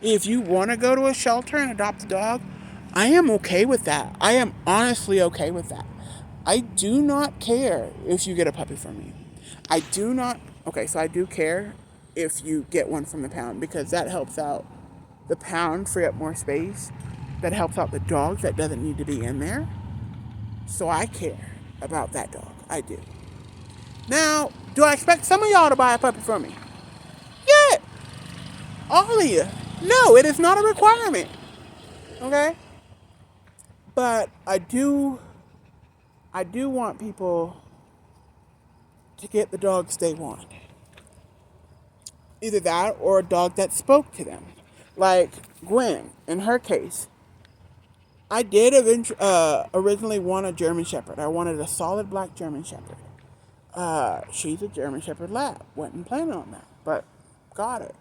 If you want to go to a shelter and adopt a dog, I am okay with that. I am honestly okay with that. I do not care if you get a puppy from me. I do not, okay, so I do care if you get one from the pound because that helps out the pound, free up more space. That helps out the dog that doesn't need to be in there. So I care about that dog. I do. Now, do I expect some of y'all to buy a puppy from me? Yeah, all of you. No, it is not a requirement. Okay? But I do want people to get the dogs they want. Either that or a dog that spoke to them. Like Gwen, in her case, I did originally want a German Shepherd. I wanted a solid black German Shepherd. She's a German Shepherd lab. Wasn't planning on that, but got it.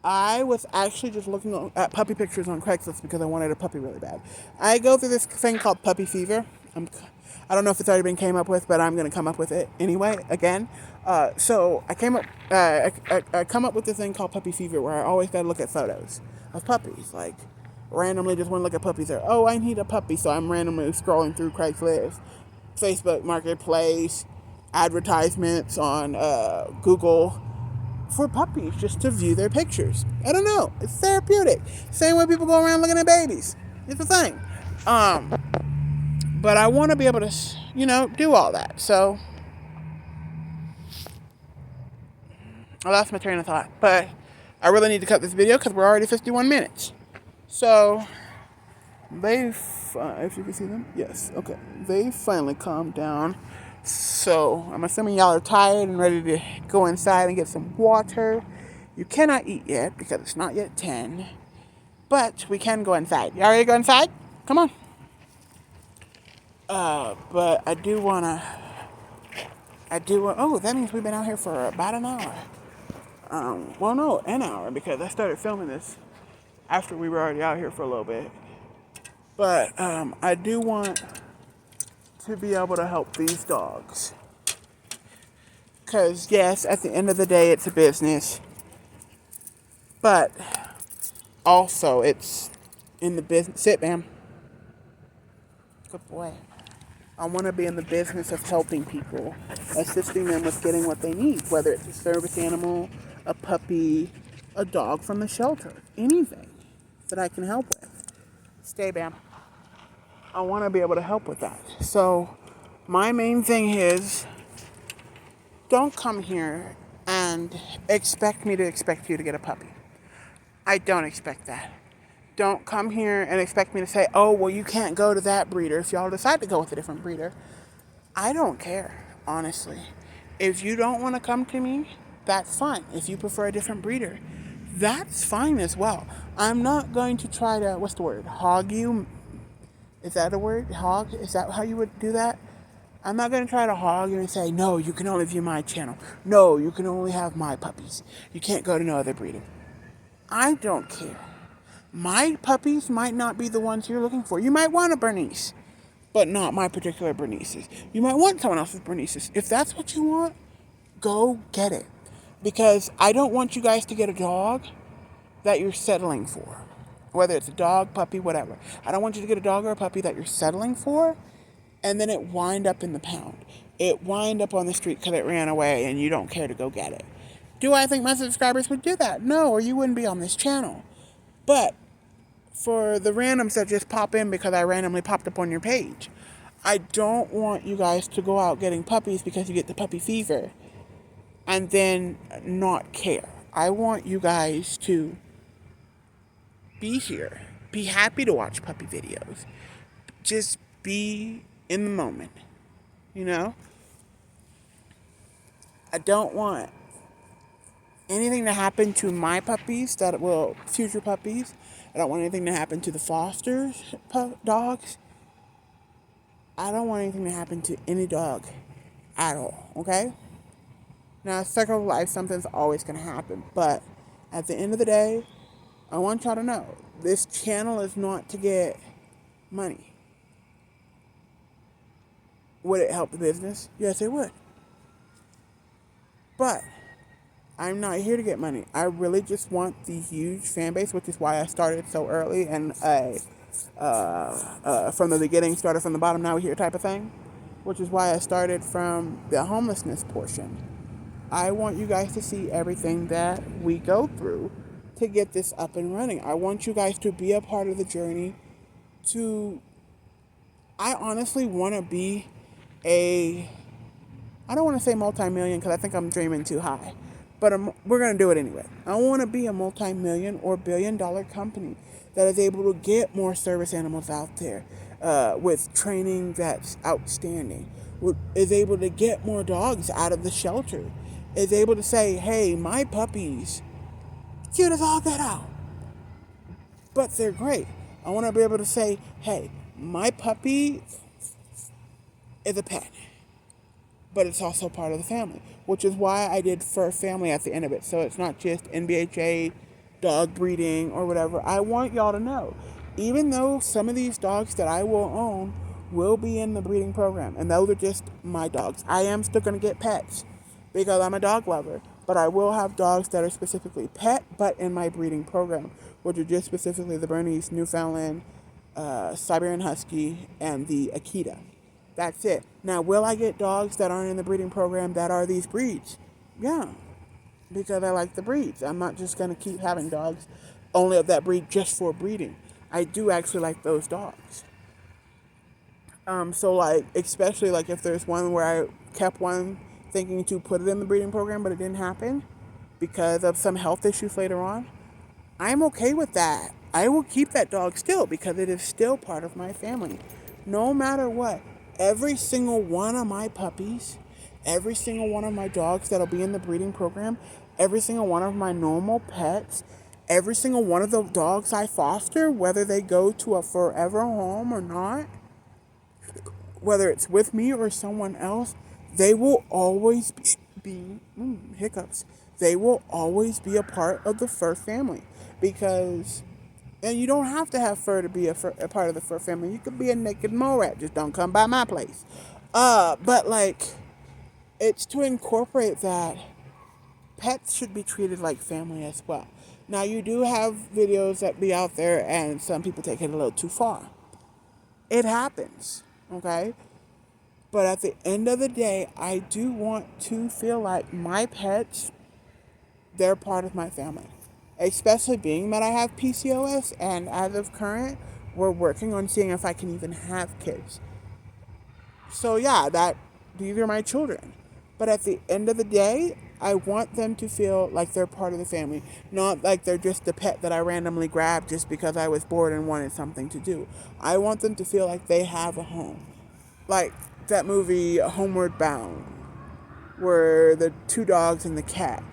I was actually just looking at puppy pictures on Craigslist because I wanted a puppy really bad. I go through this thing called puppy fever. I don't know if it's already been came up with, but I'm going to come up with it anyway, again. So I came up, I come up with this thing called puppy fever where I always got to look at photos of puppies. Like, randomly just want to look at puppies there. Oh, I need a puppy. So I'm randomly scrolling through Craigslist, Facebook Marketplace, advertisements on Google for puppies just to view their pictures. I don't know. It's therapeutic. Same way people go around looking at babies. It's a thing. But I want to be able to, do all that. So I lost my train of thought. But I really need to cut this video because we're already 51 minutes. So if you can see them, yes, okay. They finally calmed down. So I'm assuming y'all are tired and ready to go inside and get some water. You cannot eat yet because it's not yet 10. But we can go inside. Y'all ready to go inside? Come on. But I do want, oh, that means we've been out here for about an hour. Well, no, an hour because I started filming this after we were already out here for a little bit. But I do want to be able to help these dogs. Because, yes, at the end of the day, it's a business. But also, it's in the business. Sit, ma'am. Good boy. I want to be in the business of helping people, assisting them with getting what they need, whether it's a service animal, a puppy, a dog from the shelter, anything that I can help with. Stay, ma'am. I want to be able to help with that. So my main thing is, don't come here and expect me to expect you to get a puppy. I don't expect that. Don't come here and expect me to say, oh, well, you can't go to that breeder if y'all decide to go with a different breeder. I don't care, honestly. If you don't want to come to me, that's fine. If you prefer a different breeder, that's fine as well. I'm not going to try to, what's the word, hog you. Is that a word? Hog? Is that how you would do that? I'm not going to try to hog you and say, no, you can only view my channel. No, you can only have my puppies. You can't go to no other breeder. I don't care. My puppies might not be the ones you're looking for. You might want a Bernese, but not my particular Berneses. You might want someone else's Berneses. If that's what you want, go get it. Because I don't want you guys to get a dog that you're settling for. Whether it's a dog, puppy, whatever. I don't want you to get a dog or a puppy that you're settling for, and then it wind up in the pound. It wind up on the street because it ran away and you don't care to go get it. Do I think my subscribers would do that? No, or you wouldn't be on this channel. But for the randoms that just pop in because I randomly popped up on your page, I don't want you guys to go out getting puppies because you get the puppy fever and then not care. I want you guys to be here. Be happy to watch puppy videos. Just be in the moment. I don't want anything to happen to my puppies, future puppies. I don't want anything to happen to the foster dogs. I don't want anything to happen to any dog at all, okay? Now, circle of life, something's always going to happen. But at the end of the day, I want y'all to know, this channel is not to get money. Would it help the business? Yes, it would. But I'm not here to get money. I really just want the huge fan base, which is why I started so early and from the beginning started from the bottom, now we're here type of thing. which is why I started from the homelessness portion. I want you guys to see everything that we go through to get this up and running. I want you guys to be a part of the journey to I honestly want to be a I don't want to say multi-million because I think I'm dreaming too high, but we're going to do it anyway. I want to be a multi-million or billion-dollar company that is able to get more service animals out there with training that's outstanding, is able to get more dogs out of the shelter, is able to say, hey, my puppies, cute as all get out, but they're great. I want to be able to say, hey, my puppy is a pet, but it's also part of the family, which is why I did fur family at the end of it. So it's not just NBHA, dog breeding, or whatever. I want y'all to know, even though some of these dogs that I will own will be in the breeding program, and those are just my dogs, I am still going to get pets because I'm a dog lover, but I will have dogs that are specifically pet, but in my breeding program, which are just specifically the Bernese, Newfoundland, Siberian Husky, and the Akita. That's it. Now, will I get dogs that aren't in the breeding program that are these breeds? Yeah, because I like the breeds. I'm not just going to keep having dogs only of that breed just for breeding. I do actually like those dogs. So like, especially like if there's one where I kept one thinking to put it in the breeding program, but it didn't happen because of some health issues later on, I'm okay with that. I will keep that dog still because it is still part of my family. No matter what, every single one of my puppies, every single one of my dogs that'll be in the breeding program, every single one of my normal pets, every single one of the dogs I foster, whether they go to a forever home or not, whether it's with me or someone else, they will always be hiccups. They will always be a part of the fur family because, and you don't have to have fur to be a part of the fur family. You could be a naked mole rat. Just don't come by my place. But like, it's to incorporate that pets should be treated like family as well. Now, you do have videos that be out there and some people take it a little too far. It happens, okay? But at the end of the day, I do want to feel like my pets, they're part of my family. Especially being that I have PCOS, and as of current, we're working on seeing if I can even have kids. So yeah, these are my children. But at the end of the day, I want them to feel like they're part of the family, not like they're just a pet that I randomly grabbed just because I was bored and wanted something to do. I want them to feel like they have a home. Like that movie Homeward Bound, where the two dogs and the cat,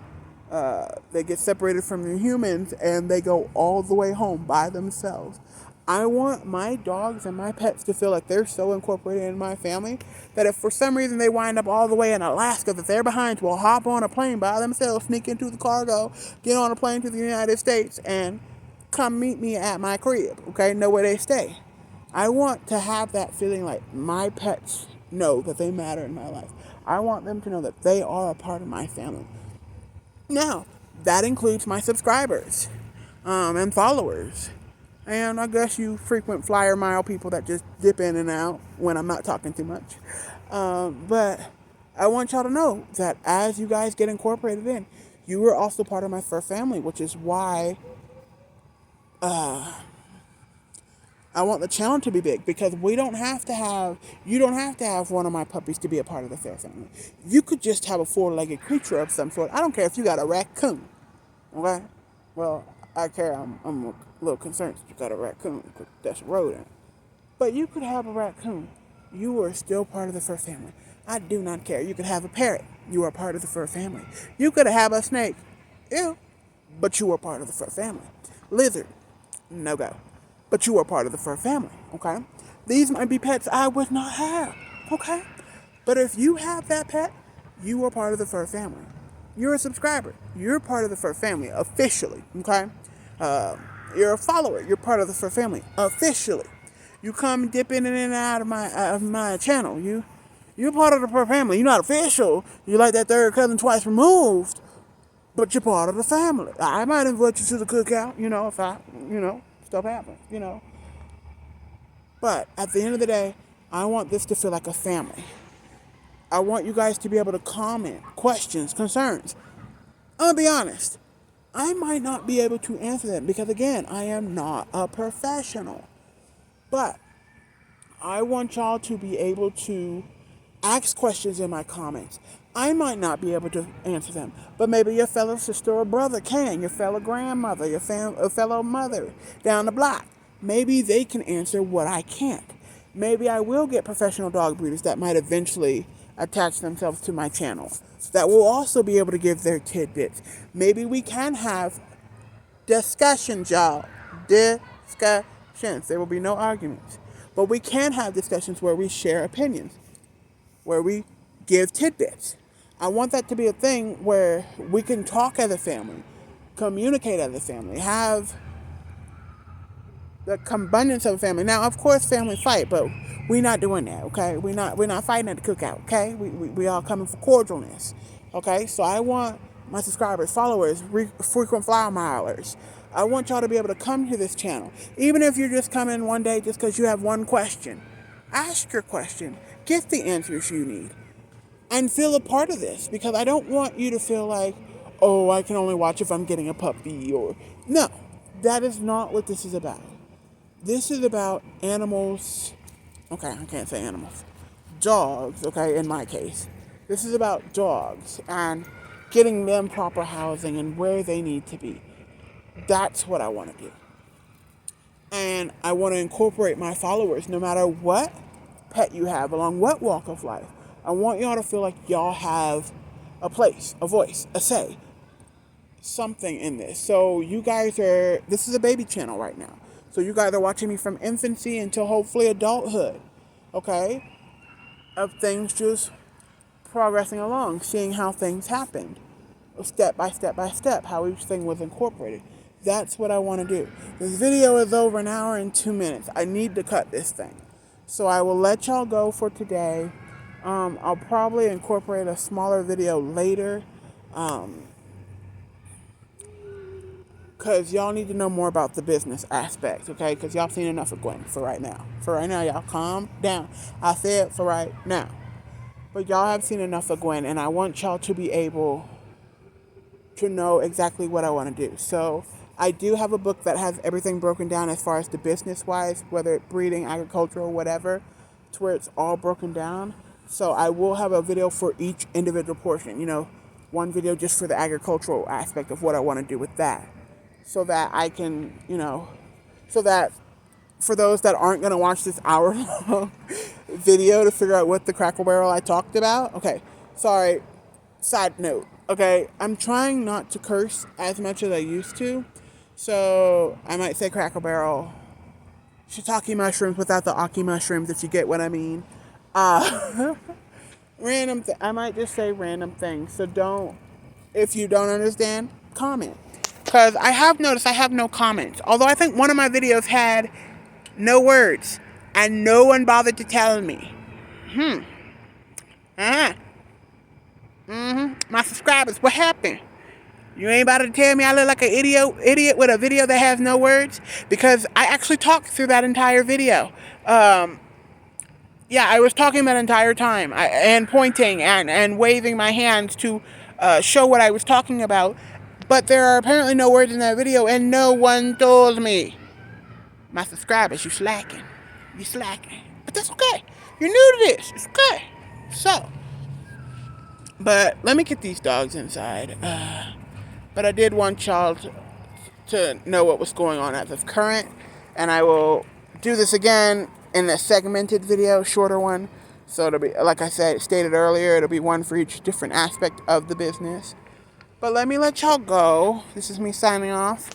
they get separated from the humans and they go all the way home by themselves. I want my dogs and my pets to feel like they're so incorporated in my family that if for some reason they wind up all the way in Alaska, that their behinds will hop on a plane by themselves, sneak into the cargo, get on a plane to the United States, and come meet me at my crib, okay? Know where they stay. I want to have that feeling like my pets know that they matter in my life. I want them to know that they are a part of my family. Now, that includes my subscribers and followers. And I guess you frequent flyer mile people that just dip in and out when I'm not talking too much. But I want y'all to know that as you guys get incorporated in, you are also part of my fur family, which is why I want the channel to be big, because you don't have to have one of my puppies to be a part of the fur family. You could just have a four-legged creature of some sort. I don't care if you got a raccoon, okay? Well, I care. I'm a little concerned that you got a raccoon, because that's a rodent. But you could have a raccoon. You are still part of the fur family. I do not care. You could have a parrot. You are part of the fur family. You could have a snake. Ew. But you are part of the fur family. Lizard. No go. But you are part of the fur family, okay? These might be pets I would not have, okay? But if you have that pet, you are part of the fur family. You're a subscriber. You're part of the fur family officially, okay? You're a follower. You're part of the fur family officially. You come dipping in and out of my channel. You're part of the fur family. You're not official. You're like that third cousin twice removed, but you're part of the family. I might invite you to the cookout, if stuff happens. But at the end of the day, I want this to feel like a family. I want you guys to be able to comment, questions, concerns. I'm going to be honest. I might not be able to answer them because, again, I am not a professional. But I want y'all to be able to ask questions in my comments. I might not be able to answer them, but maybe your fellow sister or brother can, your fellow grandmother, your fellow mother down the block. Maybe they can answer what I can't. Maybe I will get professional dog breeders that might eventually attach themselves to my channel that will also be able to give their tidbits. Maybe we can have discussions, y'all. Discussions. There will be no arguments. But we can have discussions where we share opinions, where we give tidbits. I want that to be a thing where we can talk as a family, communicate as a family, have the abundance of a family. Now, of course, families fight, but we're not doing that, okay? We're not fighting at the cookout, okay? We all coming for cordialness, okay? So I want my subscribers, followers, frequent flyer milers. I want y'all to be able to come to this channel. Even if you're just coming one day just because you have one question. Ask your question. Get the answers you need. And feel a part of this. Because I don't want you to feel like, oh, I can only watch if I'm getting a puppy. Or no, that is not what this is about. This is about animals. Okay, I can't say animals. Dogs, okay, in my case. This is about dogs and getting them proper housing and where they need to be. That's what I want to do. And I want to incorporate my followers no matter what pet you have, along what walk of life. I want y'all to feel like y'all have a place, a voice, a say, something in this. So you guys this is a baby channel right now. So you guys are watching me from infancy until hopefully adulthood, okay? Of things just progressing along, seeing how things happened, step by step by step, how each thing was incorporated. That's what I want to do. This video is over an hour and 2 minutes. I need to cut this thing. So I will let y'all go for today. I'll probably incorporate a smaller video later. Because y'all need to know more about the business aspect, okay? Because y'all seen enough of Gwen for right now. For right now, y'all calm down. I said for right now. But y'all have seen enough of Gwen, and I want y'all to be able to know exactly what I want to do. So I do have a book that has everything broken down as far as the business-wise, whether it's breeding, agriculture, or whatever, to where it's all broken down. So I will have a video for each individual portion. You know, one video just for the agricultural aspect of what I want to do with that. So that I can, so that for those that aren't going to watch this hour-long video to figure out what the Crackle Barrel I talked about. Okay, sorry, side note. Okay, I'm trying not to curse as much as I used to. So I might say Crackle Barrel, shiitake mushrooms without the aki mushrooms, if you get what I mean. I might just say random things. So if you don't understand, comment. Because I have noticed I have no comments. Although I think one of my videos had no words. And no one bothered to tell me. My subscribers, what happened? You ain't about to tell me I look like an idiot with a video that has no words? Because I actually talked through that entire video. I was talking that entire time. And pointing and waving my hands to show what I was talking about. But there are apparently no words in that video, and no one told me. My subscribers, you slacking. You slacking. But that's okay. You're new to this. It's okay. So, but let me get these dogs inside. But I did want y'all to know what was going on as of current. And I will do this again in a segmented video, shorter one. So it'll be, like I stated earlier, it'll be one for each different aspect of the business. But let me let y'all go. This is me signing off.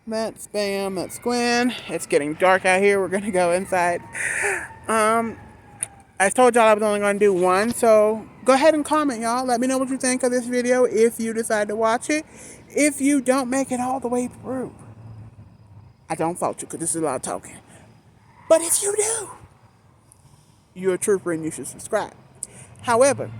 That's Bam, that's Gwen. It's getting dark out here. We're going to go inside. I told y'all I was only going to do one. So go ahead and comment, y'all. Let me know what you think of this video if you decide to watch it. If you don't make it all the way through, I don't fault you because this is a lot of talking. But if you do, you're a trooper and you should subscribe. However,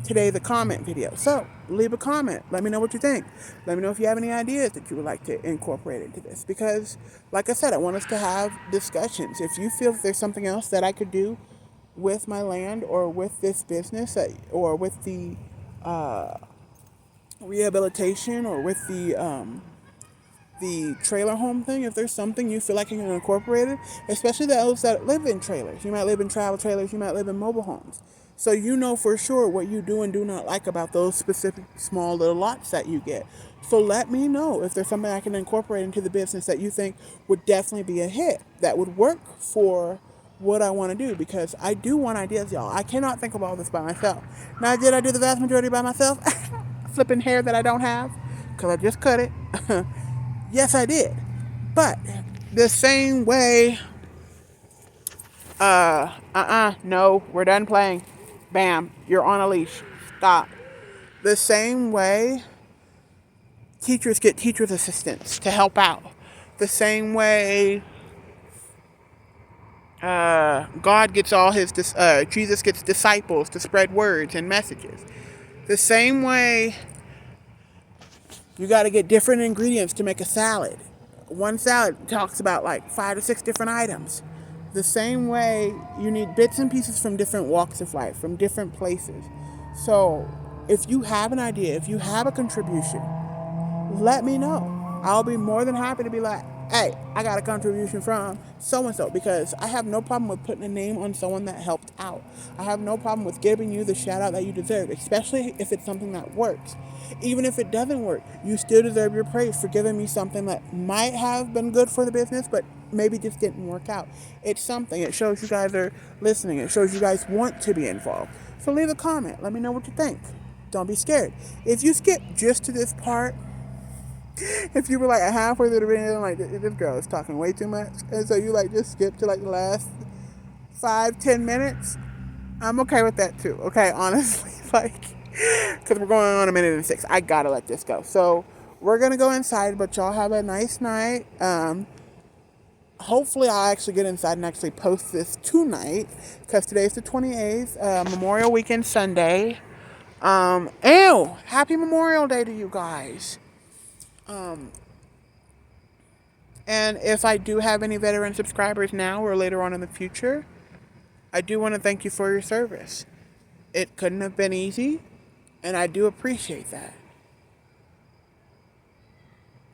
today's a comment video. So leave a comment. Let me know what you think. Let me know if you have any ideas that you would like to incorporate into this. Because, like I said, I want us to have discussions. If you feel there's something else that I could do with my land or with this business or with the rehabilitation or with the trailer home thing, if there's something you feel like you can incorporate it, especially those that live in trailers. You might live in travel trailers, you might live in mobile homes. So you know for sure what you do and do not like about those specific small little lots that you get. So let me know if there's something I can incorporate into the business that you think would definitely be a hit, that would work for what I want to do, because I do want ideas, y'all. I cannot think of all this by myself. Now, did I do the vast majority by myself? Flipping hair that I don't have because I just cut it. Yes, I did. But the same way, no, we're done playing. Bam, you're on a leash. Stop. The same way teachers get teachers' assistants to help out. The same way God gets Jesus gets disciples to spread words and messages. The same way you got to get different ingredients to make a salad. One salad talks about like 5 to 6 different items. The same way you need bits and pieces from different walks of life, from different places. So if you have an idea, if you have a contribution, let me know. I'll be more than happy to be like, hey, I got a contribution from so-and-so, because I have no problem with putting a name on someone that helped out. I have no problem with giving you the shout out that you deserve, especially if it's something that works. Even if it doesn't work, you still deserve your praise for giving me something that might have been good for the business, but maybe just didn't work out. It's something. It shows you guys are listening. It shows you guys want to be involved. So leave a comment. Let me know what you think. Don't be scared. If you skip just to this part, if you were like halfway through the video, like, this girl is talking way too much, and so you like just skip to like the last 5-10 minutes, I'm okay with that too. Okay, honestly, like, because we're going on 1:06. I gotta let this go. So we're gonna go inside, but y'all have a nice night. Hopefully I'll actually get inside and actually post this tonight, because today's the 28th, Memorial Weekend Sunday. Happy Memorial Day to you guys. And if I do have any veteran subscribers now or later on in the future, I do want to thank you for your service. It couldn't have been easy, and I do appreciate that.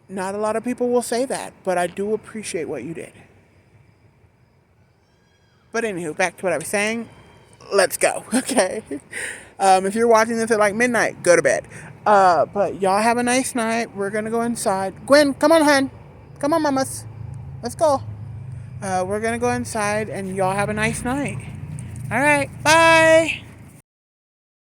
Not a lot of people will say that, but I do appreciate what you did. But anywho, back to what I was saying. Let's go, okay? If you're watching this at like midnight, go to bed. But y'all have a nice night. We're going to go inside. Gwen, come on, hun. Come on, mamas. Let's go. We're going to go inside, and y'all have a nice night. All right, bye.